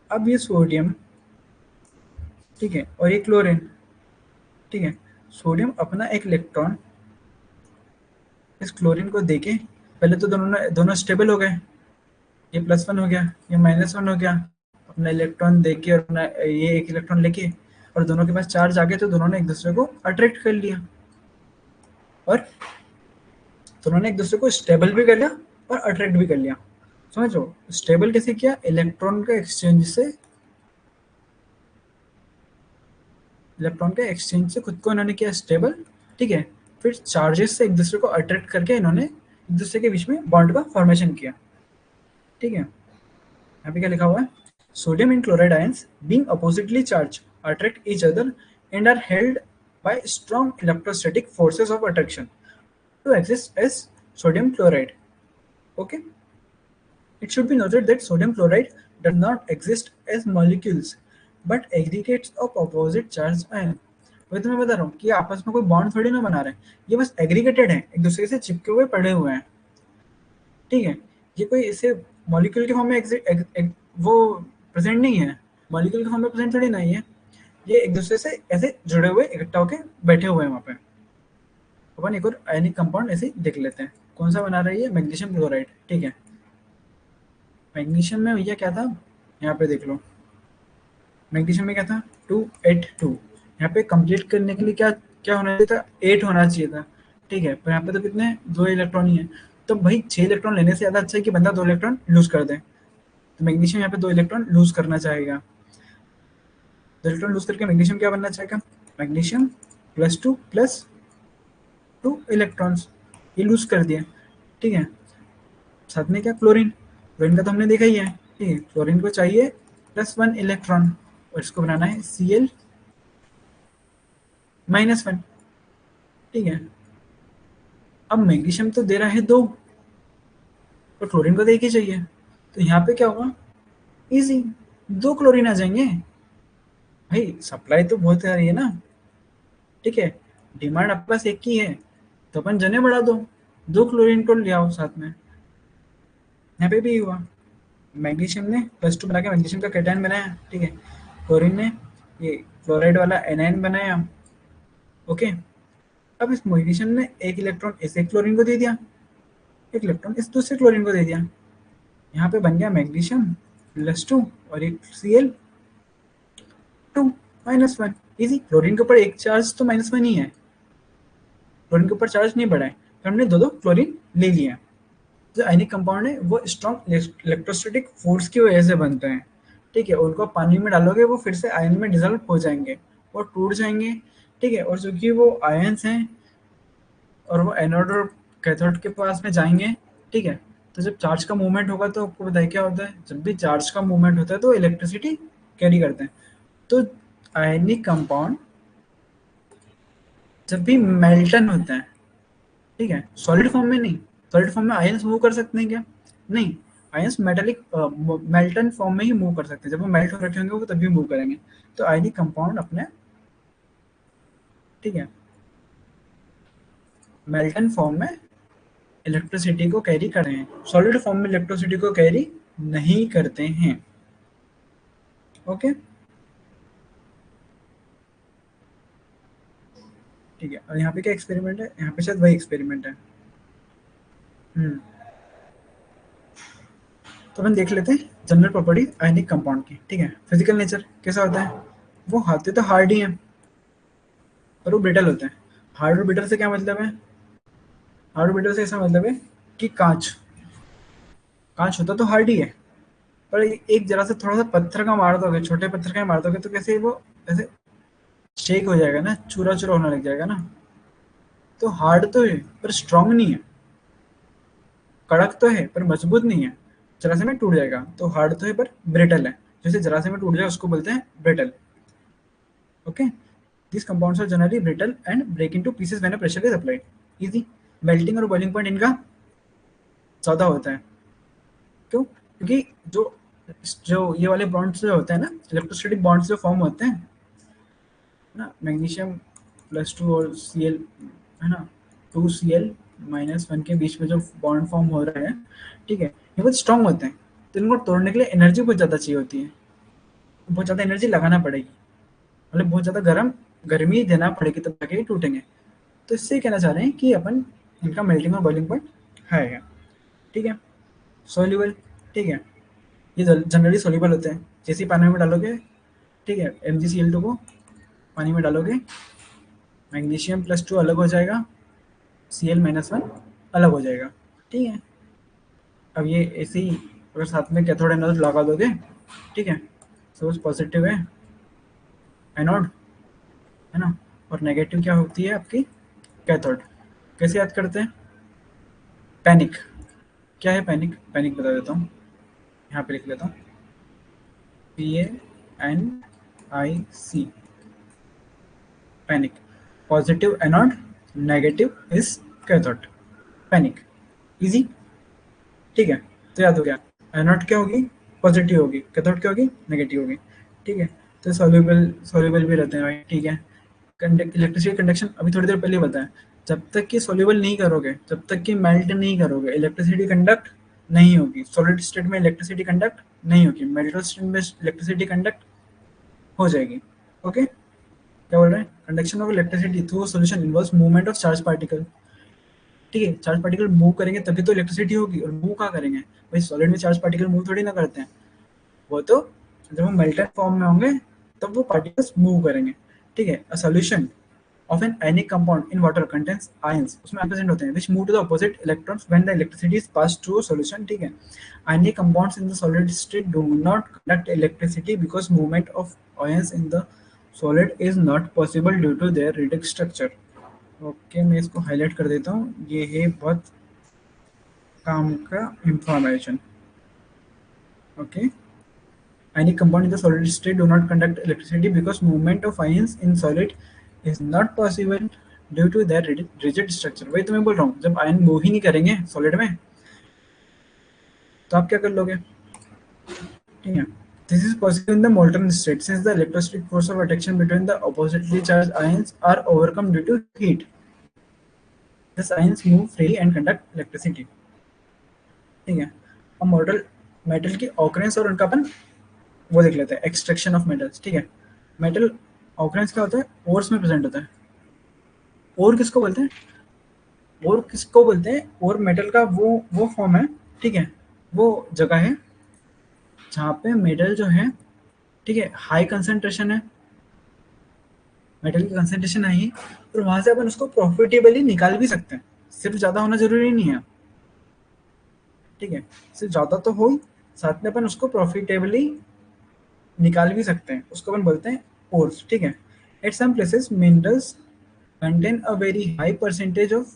अब ये सोडियम, ठीक है, और ये क्लोरीन, ठीक है, सोडियम अपना एक इलेक्ट्रॉन इस क्लोरीन को देके, पहले तो दोनों स्टेबल हो गए, ये +1 हो गया, ये -1 हो गया, अपना इलेक्ट्रॉन देके और अपना ये एक इलेक्ट्रॉन लेके, और दोनों के पास चार्ज आ गए तो दोनों ने एक दूसरे को अट्रैक्ट कर लिया, और दोनों ने एक दूसरे को स्टेबल भी कर लिया और अट्रैक्ट भी कर लिया। समझो, स्टेबल कैसे किया, इलेक्ट्रॉन के एक्सचेंज से, इलेक्ट्रॉन के एक्सचेंज से खुद को इन्होंने किया स्टेबल, ठीक है, फिर चार्जेस से एक दूसरे को अट्रैक्ट करके इन्होंने एक दूसरे के बीच में बॉन्ड का फॉर्मेशन किया। ठीक है, यहाँ पे क्या लिखा हुआ है, sodium and chloride ions being oppositely charge attract each other and are held by strong electrostatic forces of attraction to exist as sodium chloride. Okay, it should be noted that sodium chloride does not exist as molecules but aggregates of opposite charge ion। वही तो मैं बता रहा हूँ कि आपस में कोई बॉन्ड थोड़ी ना बना रहे हैं, ये बस एग्रीगेटेड है, एक दूसरे से चिपके हुए पड़े हुए हैं। ठीक है, ये कोई इसे मॉलिक्यूल के फॉर्म में वो प्रेजेंट नहीं है, मॉलिक्यूल के फॉर्म में प्रेजेंट थोड़ी नहीं है, ये एक दूसरे से ऐसे जुड़े हुए इकट्ठा होके बैठे हुए हैं वहाँ पे। अपन एक और आयनिक कंपाउंड ऐसे ही देख लेते हैं, कौन सा बना रही है, मैग्नीशियम क्लोराइड। ठीक है, मैग्नीशियम में भैया क्या था, यहाँ पे देख लो, मैग्नीशियम में क्या था, 2 8 2, यहाँ पे कंप्लीट करने के लिए क्या क्या होना चाहिए था, 8 होना चाहिए था। ठीक है, पर यहाँ पे तो कितने, 2 इलेक्ट्रॉन ही है, तो भाई 6 इलेक्ट्रॉन लेने से ज़्यादा अच्छा है कि बंदा 2 इलेक्ट्रॉन लूज कर दे। तो मैग्नीशियम यहाँ पे 2 इलेक्ट्रॉन लूज करना चाहेगा, 2 इलेक्ट्रॉन लूज करके मैग्नीशियम क्या बनना चाहेगा, मैग्नीशियम +2 इलेक्ट्रॉन्स, ये लूज कर दिया। ठीक है, साथ में क्या, क्लोरीन, क्लोरीन का तो हमने देखा ही है। ठीक है, क्लोरीन को चाहिए +1 इलेक्ट्रॉन और इसको बनाना है Cl-1। ठीक है, अब मैग्नीशियम तो दे रहा है 2 और क्लोरीन को तो 1 ही चाहिए, तो यहाँ पे क्या होगा, इजी, 2 क्लोरीन आ जाएंगे। भाई सप्लाई तो बहुत आ रही है ना, ठीक है, डिमांड आपके पास 1 की है, तो अपन जने बढ़ा दो, 2 क्लोरीन को ले आओ साथ में, यहाँ पे भी हुआ, मैग्नीशियम ने +2 बना के मैग्नीशियम का कैटायन बनाया, ठीक है। क्लोरीन ने ये क्लोराइड वाला एनायन बनाया, ओके। अब इस मैग्नीशियम ने एक इलेक्ट्रॉन इस एक क्लोरीन को दे दिया, एक इलेक्ट्रॉन इस दूसरे क्लोरीन को दे दिया। यहाँ पे बन गया मैग्नीशियम +2 और एक Cl2 -1। इजी, क्लोरीन के ऊपर एक चार्ज तो -1 ही है, क्लोरीन के ऊपर चार्ज नहीं बढ़ा है, तो हमने दो क्लोरीन ले लिया। जो आयनिक कंपाउंड है वो स्ट्रॉन्ग इलेक्ट्रोस्टैटिक फोर्स की वजह से बनते हैं, ठीक है। उनको पानी में डालोगे वो फिर से आयन में डिजोल्व हो जाएंगे और टूट जाएंगे, ठीक है। और चूंकि वो आयन्स हैं और वो एनोड और कैथोड के पास में जाएंगे, ठीक है। तो जब चार्ज का मूवमेंट होगा तो आपको बताइए क्या होता है, जब भी चार्ज का मूवमेंट होता है तो इलेक्ट्रिसिटी कैरी करते हैं। तो आयनिक कंपाउंड जब भी मेल्टन होता है, ठीक है, सॉलिड फॉर्म में नहीं, सॉलिड फॉर्म में आयंस मूव कर सकते हैं क्या? नहीं, आयंस मेटालिक मेल्टन फॉर्म में ही मूव कर सकते हैं, जब वो मेल्ट हो रखे होंगे वो तभी मूव करेंगे। तो आयनिक कंपाउंड अपने, ठीक है, मेल्टन फॉर्म में इलेक्ट्रिसिटी को कैरी कर रहे हैं, सॉलिड फॉर्म में इलेक्ट्रिसिटी को कैरी नहीं करते हैं, ओके। ठीक है, और यहाँ पे क्या एक्सपेरिमेंट है, यहाँ पे शायद वही एक्सपेरिमेंट है। हम्म, तो अपन देख लेते हैं जनरल प्रॉपर्टी आयनिक कंपाउंड की, ठीक है। फिजिकल नेचर कैसा होता है, वो होते तो हार्ड ही है पर वो ब्रिटल होते हैं। हार्ड और ब्रिटल से क्या मतलब है, हार्ड और ब्रिटल से ऐसा मतलब है कि कांच, कांच होता तो हार्ड ही है, पर एक जरा से थोड़ा सा पत्थर का मार दोगे, छोटे पत्थर का मार दोगे तो कैसे वो ऐसे शेक हो जाएगा ना, चूरा चूरा होने लग जाएगा ना। तो हार्ड तो है पर स्ट्रांग नहीं है, कड़क तो है पर मजबूत नहीं है, जरा से में टूट जाएगा। तो हार्ड तो है पर ब्रिटल है, जैसे जरा से में टूट जाए उसको बोलते हैं brittle, okay. This compounds are generally brittle and break into pieces when a pressure is applied. Easy, melting और बॉइलिंग पॉइंट इनका ज़्यादा होता है, क्यों? क्योंकि जो जो ये वाले बॉन्ड्स जो होते हैं ना, इलेक्ट्रोस्टैटिक बॉन्ड्स जो फॉर्म होते हैं ना, मैग्नीशियम +2 और Cl, है ना, 2Cl-1 के बीच में जो बॉन्ड फॉर्म हो रहे हैं, ठीक है, ये बहुत स्ट्रांग होते हैं। तो इनको तोड़ने के लिए एनर्जी बहुत ज़्यादा चाहिए होती है, बहुत ज़्यादा एनर्जी लगाना पड़ेगी, मतलब बहुत ज़्यादा गर्मी देना पड़ेगी तब जाके ये टूटेंगे। तो इससे कहना चाह रहे हैं कि अपन इनका मेल्टिंग और बॉइलिंग पॉइंट है, ठीक है। सोल्यूबल, ठीक है, ये जनरली सोल्यूबल होते हैं, जैसे ही पानी में डालोगे, ठीक है, MgCl2 को पानी में डालोगे, मैग्नीशियम +2 अलग हो जाएगा, Cl-1 अलग हो जाएगा, ठीक है। अब ये ऐसे ही अगर साथ में कैथोड एनोड लगा दोगे, ठीक है, सोर्स पॉजिटिव है एनोड, है ना, और नेगेटिव क्या होती है आपकी कैथोड। कैसे याद करते हैं, पैनिक। क्या है पैनिक, पैनिक बता देता हूँ, यहाँ पे लिख लेता हूँ, PANIC, panic, positive anode, negative is cathode, panic, easy, ठीक है। तो याद हो गया, एनोड क्या होगी, पॉजिटिव होगी, कैथोड क्या होगी, नेगेटिव होगी, ठीक है। तो सॉल्युबल सॉल्युबल भी रहते हैं भाई, ठीक है। इलेक्ट्रिसिटी कंडक्शन अभी थोड़ी देर पहले बताया, जब तक कि सॉल्युबल नहीं करोगे, जब तक कि मेल्ट नहीं करोगे, इलेक्ट्रिसिटी कंडक्ट नहीं होगी। सॉलिड स्टेट में इलेक्ट्रिसिटी कंडक्ट नहीं होगी, मेल्टेड स्टेट में इलेक्ट्रिसिटी कंडक्ट हो जाएगी, ओके। क्या बोल रहे हैं, conduction of electricity through solution involves movement of charge particle, ठीक है। चार्ज पार्टिकल मूव करेंगे तभी तो इलेक्ट्रिसिटी होगी, और मूव कहाँ करेंगे भाई, सॉलिड में चार्ज पार्टिकल मूव थोड़ी ना करते हैं, वो तो जब हम मेल्टेड फॉर्म में होंगे तब वो पार्टिकल्स मूव करेंगे, ठीक है। A solution of an ionic compound in water contains ions, उसमें ions present होते हैं which move to the opposite electrons when the electricity is passed through a solution, ठीक है। ionic compounds in the solid state do not conduct electricity because movement of ions in the solid is not possible due to their redox structure, okay. मैं इसको highlight कर देता हूँ, ये है बहुत काम का information, okay. Ionic compound in the solid state do not conduct electricity because movement of ions in solid is not possible due to their rigid structure। वही तो मैं बोल रहा हूँ, जब आयन मूव ही नहीं करेंगे सॉलिड में तो आप क्या कर लोगे, ठीक है। This is possible in the molten state since the electrostatic force of attraction between the oppositely charged ions are overcome due to heat. Thus ions move freely and conduct electricity, ठीक है। अब मॉडल मेटल की occurrence और उनका अपन वो देख लेते हैं, एक्सट्रैक्शन ऑफ मेटल्स। ठीक है, मेटल ऑकरेंस क्या होता है, ओर्स में प्रेजेंट होता है। ओर किसको बोलते हैं, ओर किसको बोलते हैं, ओर मेटल का वो फॉर्म है, ठीक है, वो जगह है जहाँ पे मेटल जो है, ठीक है, हाई कंसंट्रेशन है, मेटल की कंसंट्रेशन है ही, और वहां से अपन उसको प्रॉफिटेबली निकाल भी सकते हैं। सिर्फ ज़्यादा होना ज़रूरी नहीं है, ठीक है, सिर्फ ज़्यादा तो हो ही, साथ में अपन उसको प्रॉफिटेबली निकाल भी सकते हैं, उसको अपन बोलते हैं ओर्स। ठीक है, at some places minerals contain a very high percentage of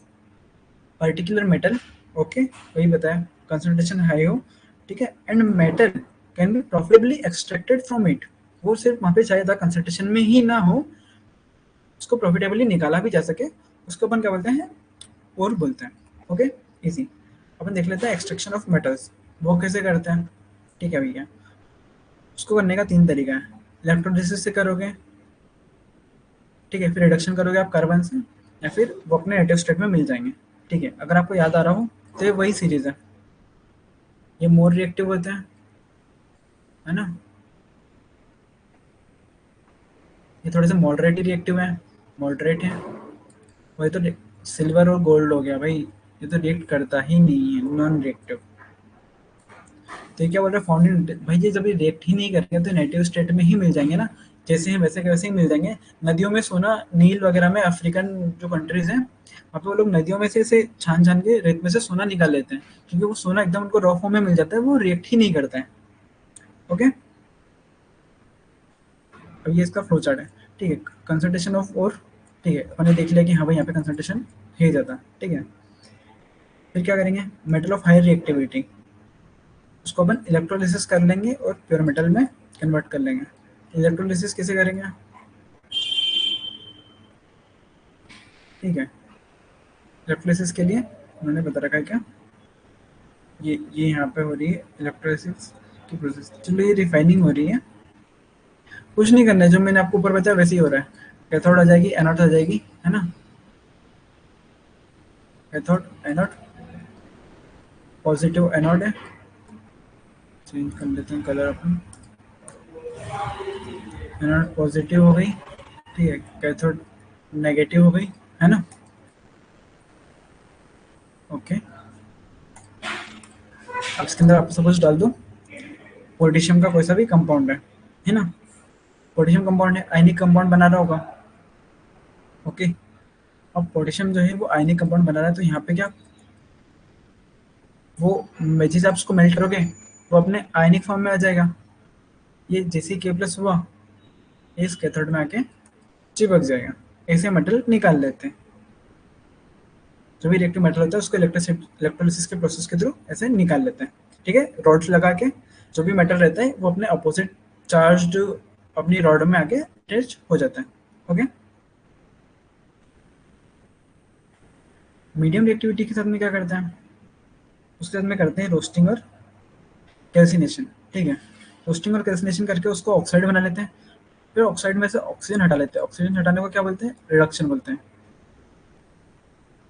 particular metal, okay, वही बताया, कंसंट्रेशन हाई हो, ठीक है, and metal can be profitably extracted from it. वो सिर्फ वहाँ पे ज़्यादा कंसंट्रेशन में ही ना हो, उसको प्रॉफिटेबली निकाला भी जा सके, उसको अपन क्या बोलते हैं, और बोलते हैं। Okay, easy. अपन देख लेते हैं एक्सट्रैक्शन ऑफ मेटल्स, वो कैसे करते हैं। ठीक है भैया, उसको करने का तीन तरीका है, इलेक्ट्रोलिसिस से करोगे, ठीक है, फिर रिडक्शन करोगे आप कार्बन से, या फिर वो अपने नेटिव स्टेट में मिल जाएंगे। ठीक है, अगर आपको याद आ रहा हो तो ये वही सीरीज है, ये मोर रिएक्टिव होते हैं, है ना, ये थोड़े से मॉडरेट ही रिएक्टिव है, मॉडरेट है। वही तो सिल्वर और गोल्ड हो गया भाई, ये तो रिएक्ट करता ही नहीं है, नॉन रिएक्टिव। तो ये क्या बोल रहे हैं, फाउंड भाई, ये जब ये रिएक्ट ही नहीं करेंगे तो नेटिव स्टेट में ही मिल जाएंगे ना, जैसे हैं वैसे के वैसे ही मिल जाएंगे। नदियों में सोना, नील वगैरह में, अफ्रीकन जो कंट्रीज हैं वहाँ पे वो लोग नदियों में से ऐसे छान छान के रेत में से सोना निकाल लेते हैं, क्योंकि वो सोना एकदम उनको रॉ फॉर्म में मिल जाता है, वो रिएक्ट ही नहीं करता है। ओके, अब ये इसका फ्लो चार्ट है। ठीक है, कंसंट्रेशन ऑफ और, ठीक है, हमने देख लिया कि हाँ भाई यहाँ पे कंसंट्रेशन है ज़्यादा। ठीक है, फिर क्या करेंगे, मेटल ऑफ हायर रिएक्टिविटी, उसको अपन इलेक्ट्रोलिसिस कर लेंगे और प्योर मेटल में कन्वर्ट कर लेंगे। इलेक्ट्रोलिसिस कैसे करेंगे, ठीक है, इलेक्ट्रोलिसिस के लिए उन्होंने बता रखा है क्या, ये यहाँ पे हो रही है इलेक्ट्रोलिसिस की प्रोसेस। चलो, ये रिफाइनिंग हो रही है, कुछ नहीं करना है, जो मैंने आपको ऊपर बताया वैसे ही हो रहा है। कैथोड आ जाएगी, एनोड आ जाएगी, है ना, कैथोड एनोड, पॉजिटिव एनोड है, चेंज कर लेते हैं कलर अपन, एनोड पॉजिटिव हो गई, ठीक है, कैथोड नेगेटिव हो गई, है ना। ओके, अब इसके अंदर आप सपोज डाल दो पोटेशियम का कोई सा भी कंपाउंड है ना, पोटेशियम कंपाउंड है, आयनिक कंपाउंड बना रहा होगा। ओके, अब पोटेशियम जो है वो आयनिक कंपाउंड बना रहा है, तो यहाँ पे क्या, वो जिस आप उसको मेल्ट करोगे वो अपने आयनिक फॉर्म में आ जाएगा, ये जैसे के प्लस हुआ, ये इस कैथोड में आके चिपक जाएगा। ऐसे मेटल निकाल लेते हैं, जो भी रिएक्टिव मेटल होता है उसको इलेक्ट्रोलिसिस के प्रोसेस के थ्रू ऐसे निकाल लेते हैं। ठीक है, रॉड्स लगा के जो भी मेटल रहता है वो अपने अपोजिट चार्ज अपनी रॉड में आके अटैच हो जाता है। ओके, मीडियम रिएक्टिविटी के साथ में क्या करते हैं, उसके साथ में करते हैं रोस्टिंग और कैल्सिनेशन। ठीक है, रोस्टिंग और कैल्सिनेशन करके उसको ऑक्साइड बना लेते हैं, फिर ऑक्साइड में से ऑक्सीजन हटा लेते हैं। ऑक्सीजन हटाने को क्या बोलते हैं, रिडक्शन बोलते हैं।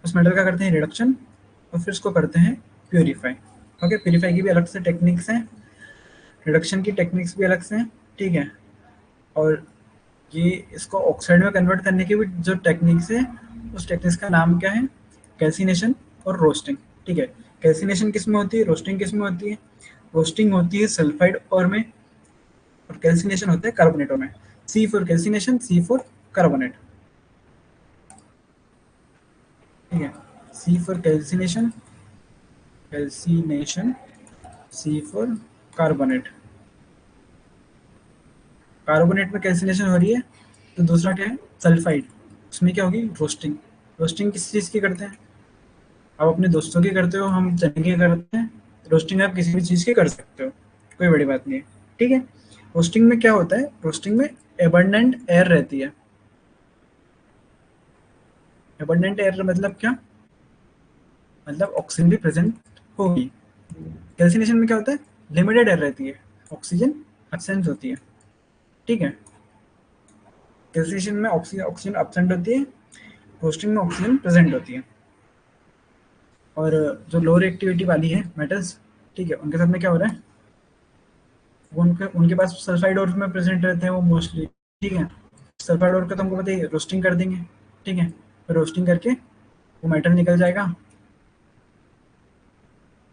उस मेटल का करते हैं रिडक्शन, और फिर उसको करते हैं प्योरीफाई। ओके, प्योरीफाई की भी अलग से टेक्निक्स हैं, रिडक्शन की टेक्निक्स भी अलग से हैं। ठीक है, और ये इसको ऑक्साइड में कन्वर्ट करने की भी जो टेक्निक्स है, उस टेक्निक्स का नाम क्या है, कैल्सिनेशन और रोस्टिंग। ठीक है, कैल्सिनेशन किस में होती है, रोस्टिंग किस में होती है, रोस्टिंग होती है सल्फाइड और में, और कैल्सिनेशन होता है कार्बोनेटों में। C for calcination, C for carbonate. ठीक है, C for calcination, calcination, C for carbonate. Carbonate में कैल्सिनेशन हो रही है, तो दूसरा क्या है, सल्फाइड, उसमें क्या होगी, रोस्टिंग। रोस्टिंग किस चीज़ की करते हैं, आप अपने दोस्तों की करते हो, हम चने की करते हैं। रोस्टिंग आप किसी भी चीज़ की कर सकते हो, कोई बड़ी बात नहीं है। ठीक है, रोस्टिंग में क्या होता है, रोस्टिंग में एबंडेंट एयर रहती है। एबंडेंट एयर मतलब क्या, मतलब ऑक्सीजन भी प्रेजेंट होगी। कैल्सिनेशन में क्या होता है, लिमिटेड एयर रहती है, ऑक्सीजन एब्सेंट होती है। ठीक है, कैल्सिनेशन में ऑक्सीजन ऑक्सीजन एब्सेंट होती है, रोस्टिंग में ऑक्सीजन प्रेजेंट होती है। और जो लोअर एक्टिविटी वाली है मेटल्स, ठीक है, उनके साथ में क्या हो रहा है, उनके उनके पास सल्फाइड और में प्रेजेंट रहते हैं वो मोस्टली। ठीक है, सल्फाइड और का तो हमको पता ही, रोस्टिंग कर देंगे। ठीक है, रोस्टिंग करके वो मेटल निकल जाएगा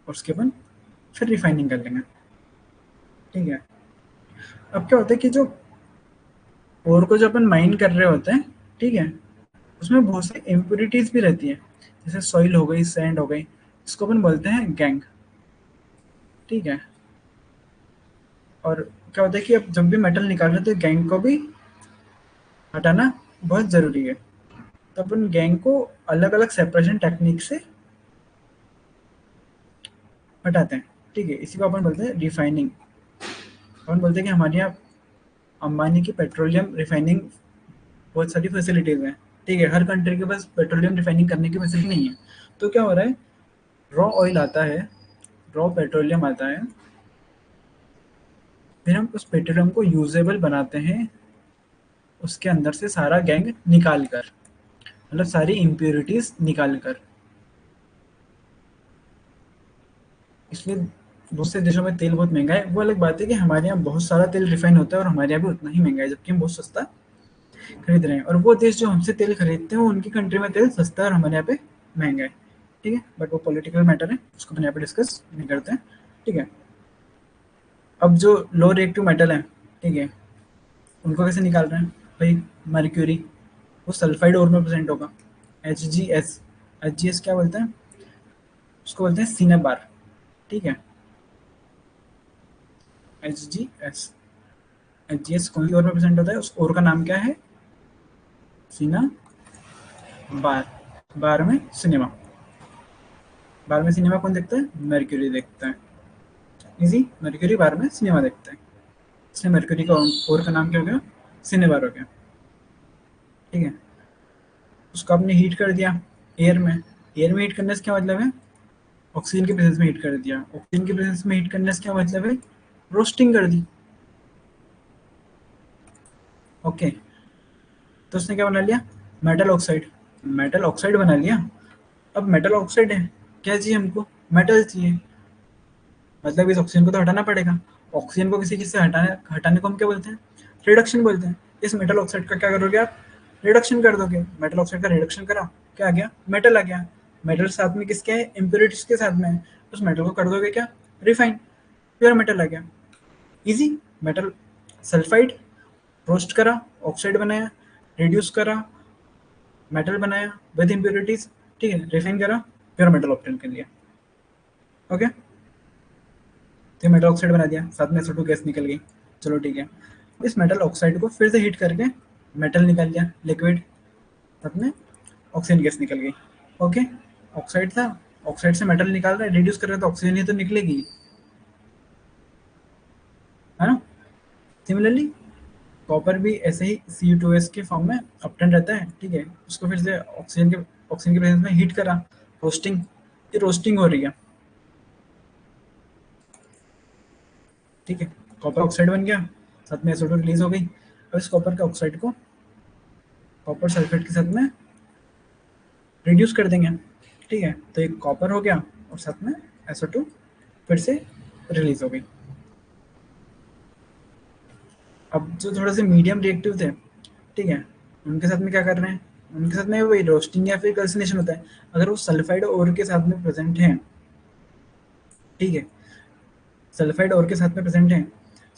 और उसके बाद फिर रिफाइनिंग कर लेंगे। ठीक है, अब क्या होता है कि जो ओर को जो अपन माइन कर रहे होते हैं, ठीक है, उसमें बहुत सी इम्प्योरिटीज भी रहती है, जैसे सॉइल हो गई, सैंड हो गई, इसको अपन बोलते हैं गैंग। ठीक है, और क्या होता है कि अब जब भी मेटल निकाल रहे थे गैंग को भी हटाना बहुत ज़रूरी है। तो अपन गैंग को अलग अलग सेपरेशन टेक्निक से हटाते हैं। ठीक है, इसी को अपन बोलते हैं रिफाइनिंग। अपन बोलते हैं कि हमारे यहाँ अंबानी की पेट्रोलियम रिफाइनिंग बहुत सारी फैसिलिटीज़ हैं। ठीक है, हर कंट्री के पास पेट्रोलियम रिफाइनिंग करने की फैसिलिटी नहीं है। तो क्या हो रहा है, रॉ ऑयल आता है, रॉ पेट्रोलियम आता है, फिर हम उस पेट्रोलियम को यूजेबल बनाते हैं, उसके अंदर से सारा गैंग निकाल कर, मतलब सारी इम्प्योरिटीज निकाल कर। इसलिए दूसरे देशों में तेल बहुत महंगा है। वो अलग बात है कि हमारे यहाँ बहुत सारा तेल रिफाइन होता है और हमारे यहाँ भी उतना ही महंगा है, जबकि हम बहुत सस्ता खरीद रहे हैं। और वो देश जो हमसे तेल खरीदते हैं उनकी कंट्री में तेल सस्ता है और हमारे यहाँ पे महंगा है। ठीक है, बट वो पॉलिटिकल मैटर है, उसको अपन यहाँ पे डिस्कस नहीं करते हैं। ठीक है, अब जो लो रिएक्टिव मेटल है, ठीक है, उनको कैसे निकाल रहे हैं भाई, मर्क्यूरी, वो सल्फाइड ओर में प्रेजेंट होगा, HgS। HgS क्या बोलते हैं, उसको बोलते हैं सिनेबार। ठीक है, HgS। HgS कौन सी ओर में प्रेजेंट होता है, उस ओर का नाम क्या है, सीना बार। बार में सिनेमा, बार में सिनेमा कौन देखता है, मर्क्यूरी देखता है। इजी, मर्क्यूरी बार में सिनेमा देखता है, इसलिए मर्क्यूरी का ओर का नाम क्या हो गया, सिनेबार हो गया। ठीक है, उसको आपने हीट कर दिया एयर में। एयर में हीट करने से क्या मतलब है, ऑक्सीजन के प्रेजेंस में हीट कर दिया। ऑक्सीजन के प्रेजेंस में हीट करने से क्या मतलब है, रोस्टिंग कर दी। ओके, तो उसने क्या बना लिया, मेटल ऑक्साइड। मेटल ऑक्साइड बना लिया। अब मेटल ऑक्साइड है, क्या चाहिए हमको, मेटल चाहिए, मतलब इस ऑक्सीजन को तो हटाना पड़ेगा। ऑक्सीजन को किसी चीज से हटाने हटाने को हम क्या बोलते हैं, रिडक्शन बोलते हैं। इस मेटल ऑक्साइड का क्या करोगे आप, रिडक्शन कर दोगे। मेटल ऑक्साइड का रिडक्शन करा, क्या आ गया, मेटल आ गया। मेटल साथ में किसके है, इम्प्योरिटीज के साथ में है। उस मेटल को कर दोगे क्या, रिफाइन, प्योर मेटल आ गया। इजी, मेटल सल्फाइड रोस्ट करा, ऑक्साइड बनाया, रिड्यूस करा, मेटल बनाया विद इम्प्योरिटीज। ठीक है, रिफाइन करा, प्योर मेटल ऑप्टेन कर लिया। ओके, तो मेटल ऑक्साइड बना दिया, साथ में SO2 गैस निकल गई। चलो ठीक है, इस मेटल ऑक्साइड को फिर से हीट करके मेटल निकाल लिया लिक्विड, साथ में ऑक्सीजन गैस निकल गई। ओके, ऑक्साइड था, ऑक्साइड से मेटल निकाल रहा है, रिड्यूस कर रहा है, तो ऑक्सीजन ही तो निकलेगी, है ना। सिमिलरली कॉपर भी ऐसे ही Cu2S के फॉर्म में अपटेन रहता है। ठीक है, उसको फिर से ऑक्सीजन के प्रेजेंस में हीट करा, रोस्टिंग, ये रोस्टिंग हो रही है। ठीक है, कॉपर ऑक्साइड बन गया, साथ में SO2 रिलीज हो गई। अब इस कॉपर के ऑक्साइड को कॉपर सल्फेट के साथ में रिड्यूस कर देंगे। ठीक है, तो एक कॉपर हो गया और साथ में SO2 फिर से रिलीज हो गई। अब जो थोड़े से मीडियम रिएक्टिव थे, ठीक है, उनके साथ में क्या कर रहे हैं, उनके साथ में वही रोस्टिंग या फिर कैल्सिनेशन होता है। अगर वो सल्फाइड और के साथ में प्रेजेंट हैं, ठीक है, सल्फाइड और के साथ में प्रेजेंट हैं,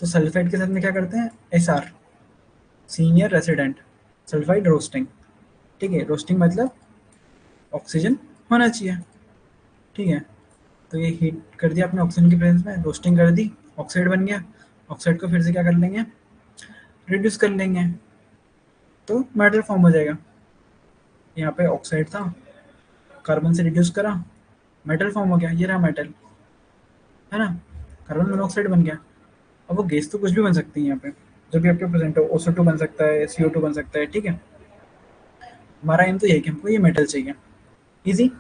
तो सल्फाइड के साथ में क्या करते हैं, SR, senior resident sulphide roasting. ठीक है, रोस्टिंग मतलब ऑक्सीजन होना चाहिए। ठीक है, तो ये हीट कर दिया आपने ऑक्सीजन की प्रेजेंस में, रोस्टिंग कर दी, ऑक्साइड बन गया। ऑक्साइड को फिर से क्या कर लेंगे, रिड्यूस कर लेंगे, तो मेटल फॉर्म हो जाएगा। यहाँ पे ऑक्साइड था, कार्बन से रिड्यूस करा, मेटल फॉर्म हो गया, ये रहा मेटल, है ना, कार्बन मोनोऑक्साइड बन गया। अब वो गैस तो कुछ भी बन सकती है यहाँ पे, जो भी आपके प्रेजेंट हो, SO2 बन सकता है, CO2 बन सकता है। ठीक है, हमारा एम तो यही है कि हमको ये मेटल चाहिए। इजी,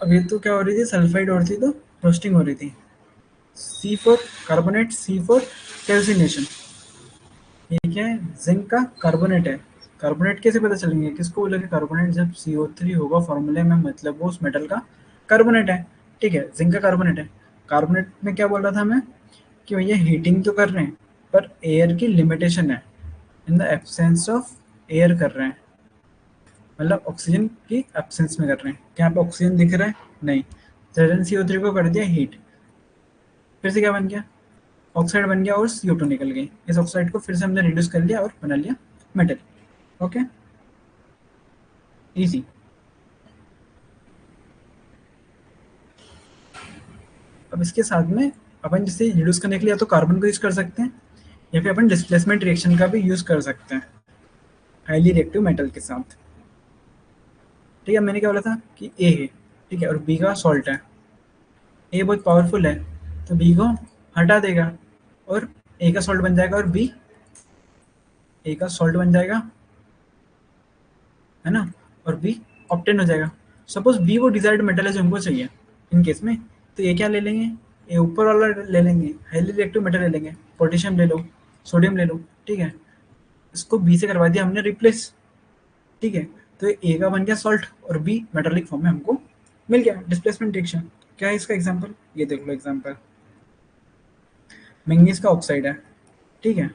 अब ये तो क्या हो रही थी, सल्फाइड हो रही थी, तो रोस्टिंग हो रही थी। C4 कार्बोनेट, C4 कैल्सिनेशन, ये क्या है, जिंक का कार्बोनेट है, कार्बोनेट कैसे पता चलेंगे, किसको बोलेंगे कार्बोनेट, जब CO3 होगा फॉर्मूले में, मतलब वो उस मेटल का कार्बोनेट है। ठीक है, जिंक का कार्बोनेट है। कार्बोनेट में क्या बोल रहा था मैं कि भैया हीटिंग तो कर रहे हैं पर एयर की लिमिटेशन है, in the absence of air कर रहे हैं, मतलब ऑक्सीजन की एब्सेंस में कर रहे हैं। क्या यहाँ पे ऑक्सीजन दिख रहा है? नहीं। सडन CO3 को कर दिया हीट, फिर से क्या बन गया, ऑक्साइड बन गया और CO2 निकल गई। इस ऑक्साइड को फिर से हमने रिड्यूस कर लिया और बना लिया मेटल। Okay, easy. अब इसके साथ में अपन जिसे रिड्यूस करने के लिए या तो कार्बन को यूज कर सकते हैं या फिर अपन डिस्प्लेसमेंट रिएक्शन का भी यूज कर सकते हैं हाईली रिएक्टिव मेटल के साथ। ठीक है, मैंने क्या बोला था कि ए है, ठीक है, और बी का सॉल्ट है। ए बहुत पावरफुल है तो बी को हटा देगा और ए का सॉल्ट बन जाएगा, और बी ए का सॉल्ट बन जाएगा, है ना, और बी ऑप्टेन हो जाएगा। सपोज बी वो डिजायर्ड मेटल है जो हमको चाहिए इन केस में, तो ये क्या ले लेंगे, ये ऊपर वाला ले लेंगे, हाईली रिएक्टिव मेटल ले लेंगे, पोटेशियम ले लो, सोडियम ले लो। ठीक है, इसको बी से करवा दिया हमने रिप्लेस। ठीक है, तो ए का बन गया सॉल्ट और बी मेटालिक फॉर्म में हमको मिल गया डिस्प्लेसमेंट रिएक्शन। क्या है इसका एग्जांपल, ये देख लो एग्जांपल, मैंगनीज का ऑक्साइड है, ठीक है,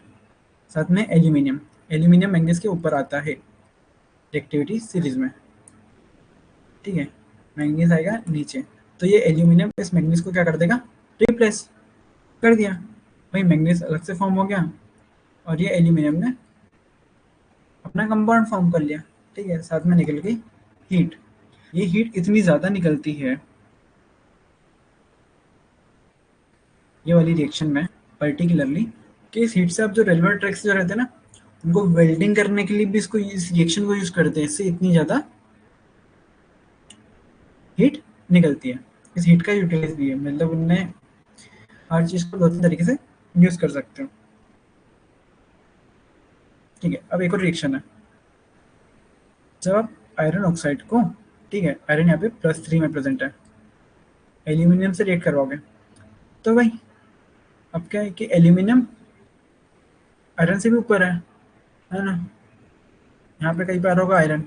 साथ में एल्यूमिनियम, एल्यूमिनियम मैंगनीज के ऊपर आता है रिएक्टिविटी सीरीज में। ठीक है, मैंगनीज आएगा नीचे, तो ये एल्यूमिनियम इस मैंगनीज को क्या कर देगा, रिप्लेस कर दिया। भाई मैंगनीज अलग से फॉर्म हो गया और ये एल्यूमिनियम ने अपना कंपाउंड फॉर्म कर लिया। ठीक है, साथ में निकल गई हीट। ये हीट इतनी ज़्यादा निकलती है ये वाली रिएक्शन में पर्टिकुलरली, कि इस हीट से आप जो रेलवे ट्रैक्स जो रहते हैं ना, उनको वेल्डिंग करने के लिए भी इसको इस रिएक्शन को यूज करते हैं। इससे इतनी ज़्यादा हीट निकलती है। इस हीट का यूटिलाइज भी है, मतलब उनने हर चीज़ को दो तीन तरीके से यूज कर सकते हो। ठीक है, अब एक और रिएक्शन है, जब आप आयरन ऑक्साइड को, ठीक है, आयरन यहाँ पे +3 में प्रेजेंट है, एल्यूमिनियम से रिएक्ट करवाओगे तो भाई अब क्या है कि एल्यूमिनियम आयरन से भी ऊपर है ना, यहाँ पे कहीं पे आ रहा होगा आयरन,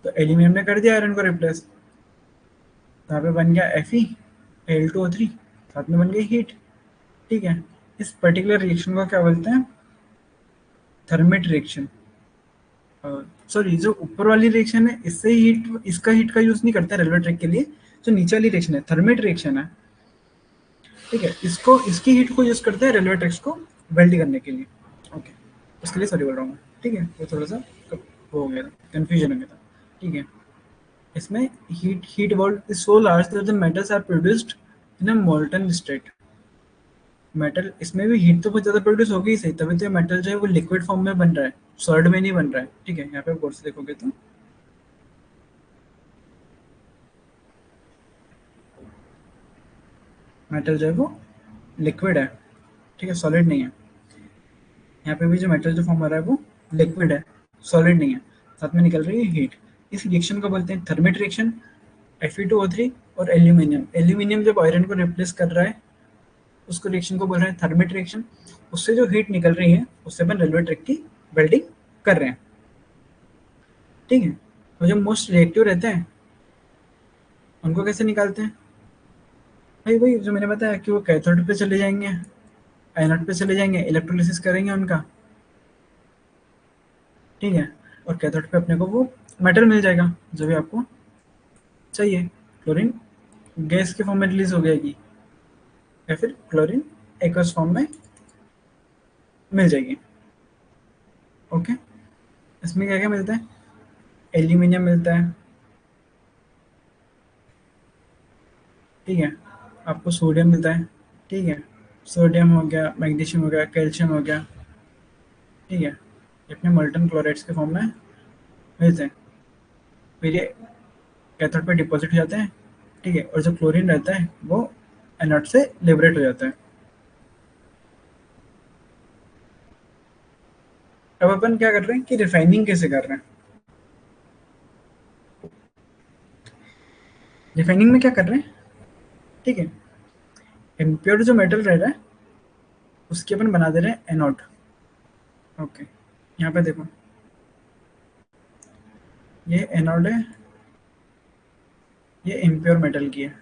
तो एल्यूमिनियम ने कर दिया आयरन को रिप्लेस, तो यहाँ पे बन गया Fe Al2O3, साथ में बन गई हीट। ठीक है, इस पर्टिकुलर रिएक्शन को क्या बोलते हैं, थर्मेट रिएक्शन। सॉरी, जो ऊपर वाली रिएक्शन है इससे हीट, इसका हीट का यूज नहीं करते रेलवे ट्रैक के लिए। जो नीचे वाली रिएक्शन है थर्मेट रिएक्शन है, ठीक है, इसको इसकी हीट को यूज करते हैं रेलवे ट्रैक्स को वेल्ड करने के लिए। ओके, उसके लिए सॉरी बोल रहा हूँ मैं। ठीक है, वो थोड़ा सा वो हो गया था, कन्फ्यूजन हो गया था। ठीक है, इसमें heat evolved is so large that the metals are produced in a molten state. Metal इसमें भी हीट तो बहुत ज़्यादा प्रोड्यूस होगी ही सही, तभी तो मेटल जो है वो लिक्विड फॉर्म में बन रहा है, सॉलिड में नहीं बन रहा है। ठीक है, यहाँ पे गौर से देखोगे तो मेटल जो है वो लिक्विड है, ठीक है, सॉलिड नहीं है। यहाँ पे भी जो मेटल जो फॉर्म हो रहा है वो लिक्विड है, सॉलिड नहीं है, साथ में निकल रही है हीट। इस रिएक्शन को बोलते हैं थर्मेट रिएक्शन। Fe2O3 और एल्यूमिनियम, एल्यूमिनियम जब आयरन को रिप्लेस कर रहा है उसको रिएक्शन को बोल रहे हैं थर्मेट रिएक्शन। उससे जो हीट निकल रही है उससे अपन रेलवे ट्रैक की वेल्डिंग कर रहे हैं। ठीक है, और जो मोस्ट रिएक्टिव रहते हैं उनको कैसे निकालते हैं, भाई वही जो मैंने बताया कि वो कैथोड पे चले जाएंगे, एनोड पे चले जाएंगे, इलेक्ट्रोलिसिस करेंगे उनका। ठीक है, और कैथोड पे अपने को वो मेटल मिल जाएगा जो भी आपको चाहिए। क्लोरीन गैस के फॉर्म में रिलीज हो जाएगी या फिर क्लोरीन एक्वस फॉर्म में मिल जाएगी। ओके, इसमें क्या क्या मिलता है, एल्यूमिनियम मिलता है, ठीक है, आपको सोडियम मिलता है, ठीक है, सोडियम हो गया, मैग्नीशियम हो गया, कैल्शियम हो गया। ठीक है, ये अपने मोल्टन क्लोराइड्स के फॉर्म में मिलते हैं। फिर ये कैथोड पे डिपॉजिट हो जाते हैं। ठीक है, और जो क्लोरीन रहता है वो एनोड से लिबरेट हो जाता है। अब अपन क्या कर रहे हैं कि रिफाइनिंग कैसे कर रहे हैं। रिफाइनिंग में क्या कर रहे हैं, ठीक है, इम्प्योर जो मेटल रह रहा है उसके अपन बना दे रहे हैं एनोड। ओके, यहाँ पे देखो, ये एनोड है, ये इम्प्योर मेटल की है,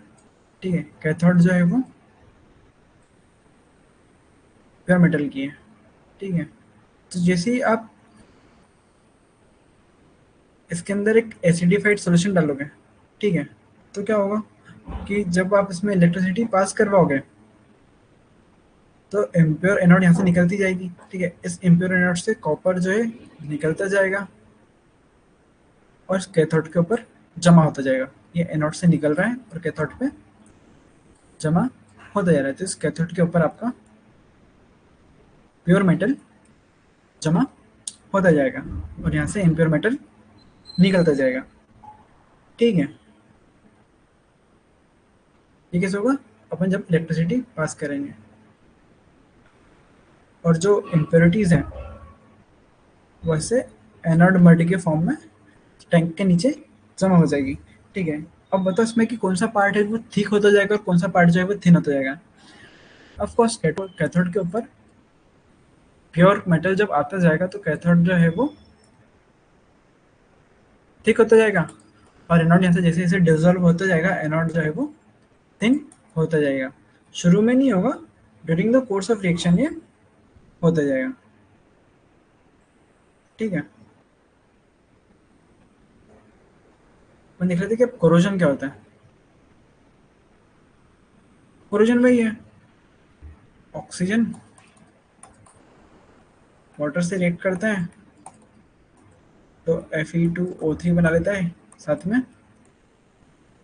ठीक है। कैथोड जो है वो प्योर मेटल की है, ठीक है। तो जैसे ही आप इसके अंदर एक एसिडिफाइड सॉल्यूशन डालोगे, ठीक है, तो क्या होगा कि जब आप इसमें इलेक्ट्रिसिटी पास करवाओगे तो इम्प्योर एनोड यहाँ से निकलती जाएगी, ठीक है। इस इम्प्योर एनोड से कॉपर जो है निकलता जाएगा और कैथोड के ऊपर जमा होता जाएगा। ये एनोड से निकल रहा है और कैथोड पे जमा होता जा रहा है। तो इस कैथोड के ऊपर आपका प्योर मेटल जमा होता जाएगा और यहाँ से इम्प्योर मेटल निकलता जाएगा, ठीक है। ये कैसे होगा? अपन जब इलेक्ट्रिसिटी पास करेंगे और जो इम्प्योरिटीज़ हैं वैसे एनोड मड के फॉर्म में टैंक के नीचे जमा हो जाएगी, ठीक है। अब बताओ इसमें कि कौन सा पार्ट है वो थिक होता जाएगा और कौन सा पार्ट जो है वो थिन होता जाएगा। ऑफ कोर्स कैथोड के ऊपर प्योर मेटल जब आता जाएगा तो कैथोड जो है वो थिक होता जाएगा और एनोड यहाँ से जैसे जैसे डिजोल्व होता जाएगा एनोड जो है वो थिन होता जाएगा। शुरू में नहीं होगा, during the course of reaction ये होता जाएगा, ठीक है। मैं देख रहे थे कि अब कोरोजन क्या होता है। कोरोजन वही है, ऑक्सीजन वाटर से रिएक्ट करता है तो Fe2O3 बना लेता है, साथ में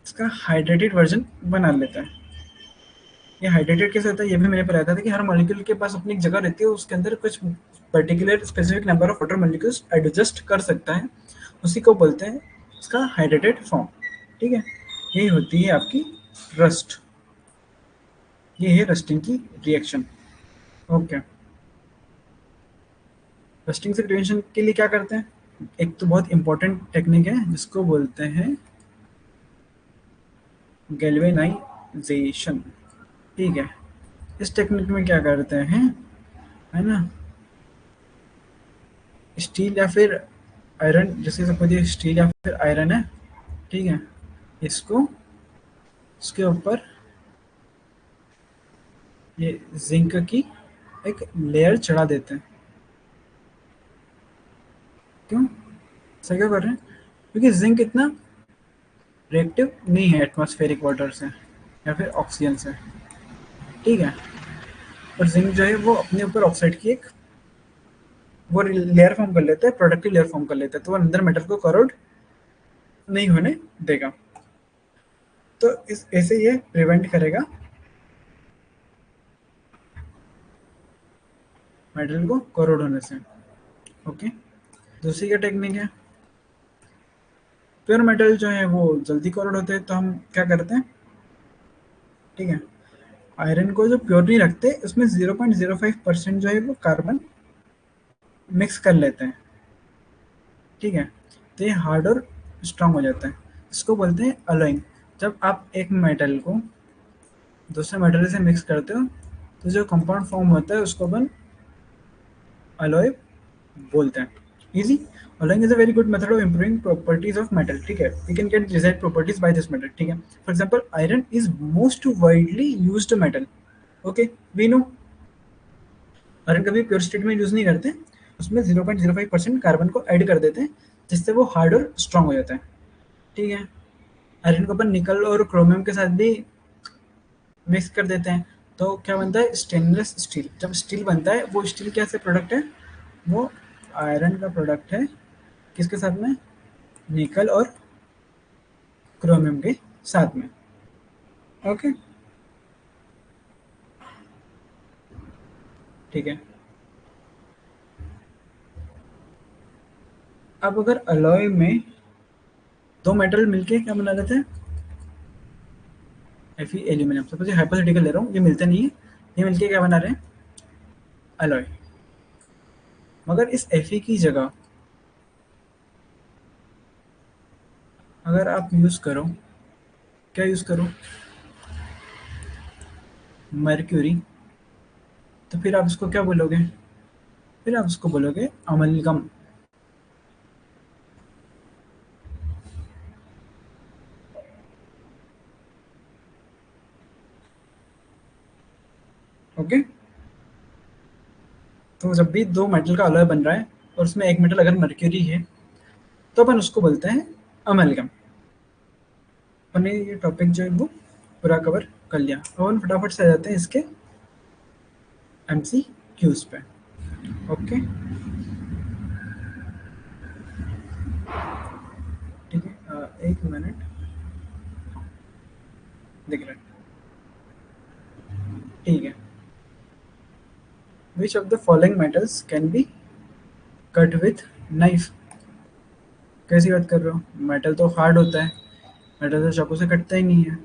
इसका हाइड्रेटेड वर्जन बना लेता है। ये हाइड्रेटेड कैसे होता है ये भी मेरे पर आता था कि हर मॉलिक्यूल के पास अपनी एक जगह रहती है, उसके अंदर कुछ particular specific number of water molecules adjust कर सकता है, उसी को बोलते हैं उसका हाइड्रेटेड फॉर्म, ठीक है। यही होती है आपकी रस्ट, ये है रस्टिंग की रिएक्शन, ओके। रस्टिंग से प्रिवेंशन के लिए क्या करते हैं? एक तो बहुत इंपॉर्टेंट टेक्निक है जिसको बोलते हैं गैल्वेनाइजेशन, ठीक है। इस टेक्निक में क्या करते हैं, है ना, स्टील या फिर आयरन, जैसे सपोज ये स्टील या फिर आयरन है, ठीक है, इसको इसके ऊपर ये जिंक की एक लेयर चढ़ा देते हैं। क्यों? ऐसा क्यों कर रहे हैं? क्योंकि जिंक इतना रिएक्टिव नहीं है एटमॉस्फेरिक वाटर से या फिर ऑक्सीजन से, ठीक है। और जिंक जो है वो अपने ऊपर ऑक्साइड की एक वो लेयर फॉर्म कर लेता है, प्रोडक्टिव लेयर फॉर्म कर लेता है, तो वो अंदर मेटल को करोड नहीं होने देगा। तो इस ऐसे ये प्रिवेंट करेगा मेटल को करोड होने से, ओके। दूसरी क्या टेक्निक है? प्योर मेटल जो है वो जल्दी करोड होते हैं, तो हम क्या करते हैं, ठीक है, आयरन को जो प्योर नहीं रखते उसमें 0.05% जो है वो कार्बन मिक्स कर लेते हैं, ठीक है। तो ये हार्ड और स्ट्रांग हो जाता है, इसको बोलते हैं अलोइंग। जब आप एक मेटल को दूसरे मेटल से मिक्स करते हो तो जो कंपाउंड फॉर्म होता है उसको अपन अलॉय बोलते हैं। Easy. Alloying is a very good method of improving properties of metal, ठीक है। We can get desired properties by this method, ठीक है। For example iron is most widely used metal, okay, we know. Iron कभी pure state में use नहीं करते, उसमें 0.05% carbon को ऐड कर देते हैं जिससे वो हार्ड और स्ट्रांग हो जाता है, ठीक है। आयरन को अपन निकल और क्रोमियम के साथ भी मिक्स कर देते हैं तो क्या बनता है? Stainless steel. जब स्टील बनता है वो स्टील कैसे प्रोडक्ट है? वो आयरन का प्रोडक्ट है, किसके साथ में? निकल और क्रोमियम के साथ में, ओके, ठीक है। अब अगर अलॉय में दो मेटल मिलके क्या बना देते हैं? एफी एल्यूमिनियम। सपोज ये हाइपोथेटिकल ले रहा हूँ, ये मिलते नहीं है, ये मिलके क्या बना रहे हैं? अलॉय। मगर इस एफी की जगह अगर आप यूज करो, क्या यूज करो? मर्क्यूरी, तो फिर आप इसको क्या बोलोगे? फिर आप इसको बोलोगे अमलगम, तो जब भी दो मेटल का अलॉय बन रहा है और उसमें एक मेटल अगर मर्क्यूरी है तो अपन उसको बोलते हैं अमेलगम। अपने ये टॉपिक जो है वो पूरा कवर कर लिया। अब हम फटाफट से आ जाते हैं इसके MCQs पे। ओके, ठीक है, एक मिनट, देख रहे हैं, ठीक है। Which of the following metals can be cut with knife? कैसी बात कर रहे हो, मेटल तो हार्ड होता है, मेटल तो चाकू से कटता ही नहीं है।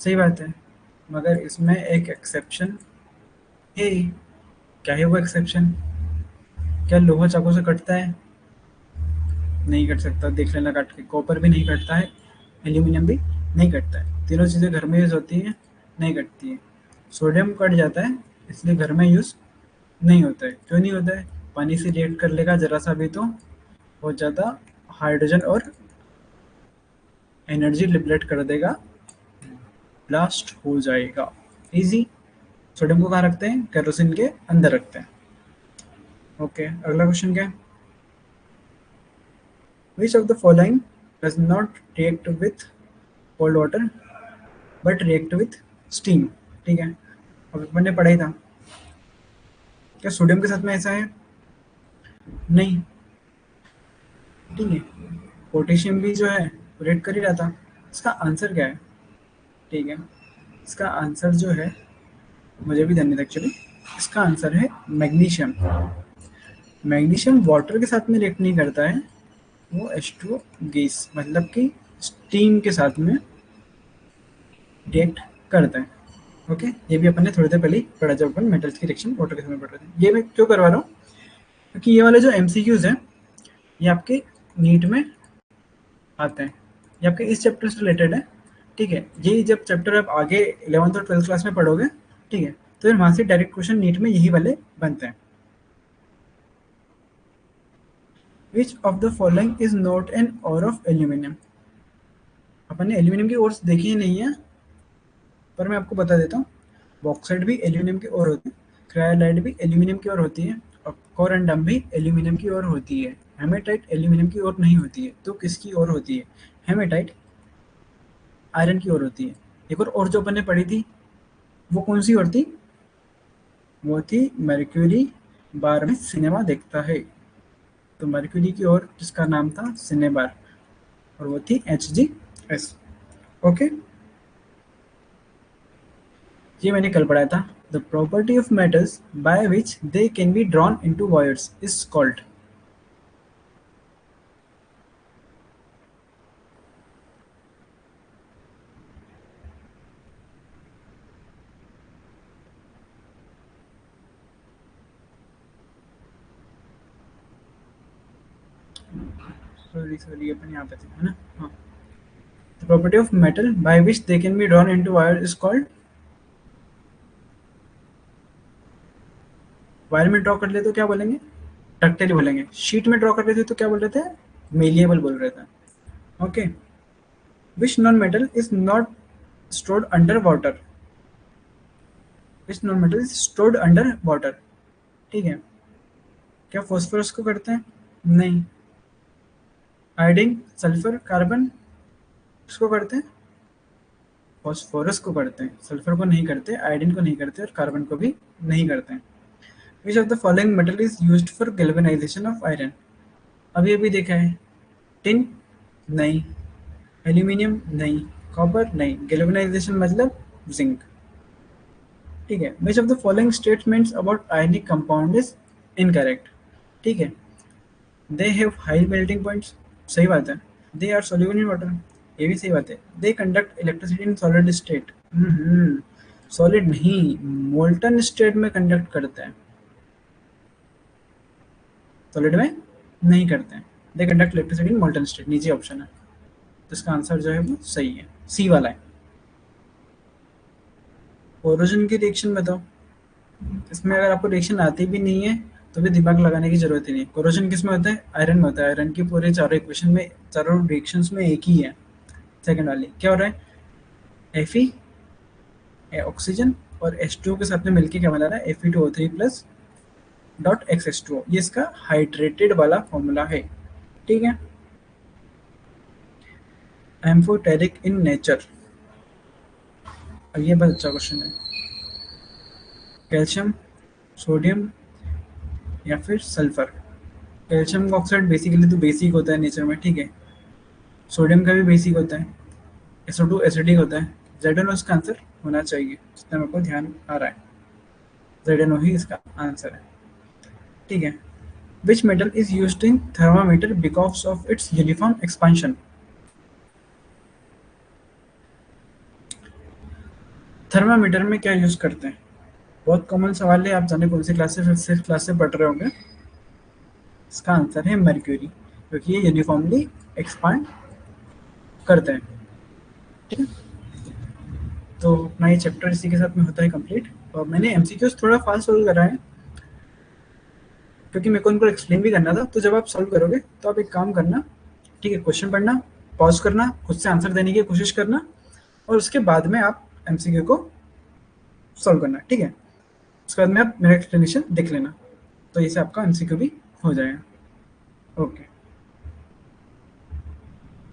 सही बात है, मगर इसमें एक एक्सेप्शन है। क्या है वो एक्सेप्शन? क्या लोहा चाकू से कटता है? नहीं कट सकता, देख लेना काट के। कॉपर भी नहीं कटता है, एल्यूमिनियम भी नहीं कटता है। तीनों चीज़ें घर में यूज़ होती हैं, नहीं कटती है। सोडियम कट जाता है, इसलिए घर में यूज़ नहीं होता है। क्यों नहीं होता है? पानी से रिएक्ट कर लेगा जरा सा भी तो बहुत ज़्यादा हाइड्रोजन और एनर्जी लिबरेट कर देगा, ब्लास्ट हो जाएगा। इजी। सोडियम को कहाँ रखते हैं? केरोसिन के अंदर रखते हैं। ओके, अगला क्वेश्चन क्या है? Which of the following does not react with cold water but react with steam? ठीक है, अब अपन ने पढ़ा ही था। क्या सोडियम के साथ में ऐसा है? नहीं, ठीक है। पोटेशियम भी जो है रिएक्ट कर ही रहा था। इसका आंसर क्या है? ठीक है, इसका आंसर जो है, मुझे भी ध्यान नहीं था एक्चुअली, इसका आंसर है मैग्नीशियम। मैग्नीशियम वाटर के साथ में रिएक्ट नहीं करता है, वो H2O गैस मतलब कि स्टीम के साथ में रिएक्ट करता है। ओके, ये भी अपन ने थोड़ी देर पहले ही पढ़ा जब अपन मेटल्स की रिएक्शन वाटर के साथ में पढ़ रहे थे। ये मैं क्यों करवा रहा हूँ? क्योंकि ये वाले जो MCQs हैं ये आपके नीट में आते हैं, ये आपके इस चैप्टर से रिलेटेड है। ठीक है, ये जब चैप्टर आप आगे 11th और 12th क्लास में पढ़ोगे, ठीक है, तो फिर वहाँ से डायरेक्ट क्वेश्चन नीट में यही वाले बनते हैं। Which of the following is not an ore of aluminium? अपन ने एल्यूमिनियम की ओर्स देखी ही नहीं है, पर मैं आपको बता देता हूँ। बॉक्साइट भी एल्यूमिनियम की ओर होती है, क्रायोलाइट भी एल्यूमिनियम की ओर होती है, और कोरंडम भी एल्यूमिनियम की ओर होती है। हेमेटाइट एल्यूमिनियम की ओर नहीं होती है, तो किसकी ओर होती है? हेमेटाइट आयरन की ओर होती है। एक और जो अपन ने पढ़ी थी वो कौन सी ओर थी? वो थी मर्क्यूरी बार में सिनेमा देखता है, तो मर्क्यूरी की ओर जिसका नाम था सिनेबार, और वो थी HgS। ओके, ये मैंने कल पढ़ाया था। The property of metals by which they can be drawn into wires is called. Sorry अपन यहाँ पे थे, है ना? हाँ, the property of metal by which they can be drawn into wire is called. Wire में ड्रॉ कर ले तो क्या बोलेंगे? डक्टाइल बोलेंगे। शीट में ड्रॉ कर रहे थे तो क्या बोल रहे थे? मेलिएबल बोल रहे थे। Okay, which non metal is not stored under water? Which non metal is stored under water? ठीक है, क्या फॉस्फोरस को करते हैं? नहीं। आयोडीन, सल्फर, कार्बन, किसको करते हैं? फॉस्फोरस को करते हैं, सल्फर को नहीं करते, आयोडीन को नहीं करते, और कार्बन को भी नहीं करते हैं। Which of the following metal is used for galvanisation of iron? अभी अभी देखा है। टिन नहीं, एल्यूमिनियम नहीं, कॉपर नहीं। गैल्वेनाइजेशन मतलब जिंक। ठीक है, which of the following statements about ionic compound is incorrect? ठीक है, they have high melting points, सही बात है। They are soluble in water, ये भी सही बात है। They conduct electricity in solid state, solid नहीं, मोल्टन स्टेट में कंडक्ट करते हैं, सॉलिड में नहीं करते हैं। They conduct electricity in molten state, नीचे ऑप्शन है, तो इसका आंसर जो है वो सही है, सी वाला है। ओरिजिन की रिएक्शन बताओ। इसमें अगर आपको रिएक्शन आती भी नहीं है तो भी दिमाग लगाने की जरूरत ही नहीं। कोरोजन किस में होता है? आयरन में होता है। आयरन की पूरे चारों इक्वेशन में, चारों रिएक्शंस में एक ही है। सेकंड वाली क्या हो रहा है? Fe ऑक्सीजन और H2O के साथ में मिलके क्या बना रहा है? Fe2O3 प्लस डॉट XH2O, ये इसका हाइड्रेटेड वाला फॉर्मूला है, ठीक है। एम्फोटेरिक इन नेचर, अब ये बहुत अच्छा क्वेश्चन है। कैल्शियम, सोडियम या फिर सल्फर। कैल्शियम ऑक्साइड बेसिकली तो बेसिक होता है नेचर में, ठीक है। सोडियम का भी बेसिक होता है। SO2 एसिडिक होता है। ZNO इसका आंसर होना चाहिए, जितना मेरे को ध्यान आ रहा है। ZNO ही इसका आंसर है, ठीक है। Which metal is used in thermometer because of its uniform expansion. Thermometer में क्या यूज करते हैं? बहुत कॉमन सवाल है, आप जाने कौन सी क्लास से, फिफ्थ क्लास से पढ़ रहे होंगे। इसका आंसर है मर्क्यूरी, क्योंकि ये यूनिफॉर्मली एक्सपांड करते हैं, ठीक है। तो अपना ये चैप्टर इसी के साथ में होता है कंप्लीट। और मैंने एमसीक्यूज थोड़ा फास्ट सोल्व करा है, क्योंकि मेरे को उनको एक्सप्लेन भी करना था। तो जब आप सॉल्व करोगे तो आप एक काम करना, ठीक है, क्वेश्चन पढ़ना, पॉज करना, खुद से आंसर देने की कोशिश करना, और उसके बाद में आप एमसीक्यू को सॉल्व करना, ठीक है। उसके बाद में आप मेरा एक्सप्लेनेशन देख लेना, तो इससे आपका एमसीक्यू भी हो जाएगा। ओके।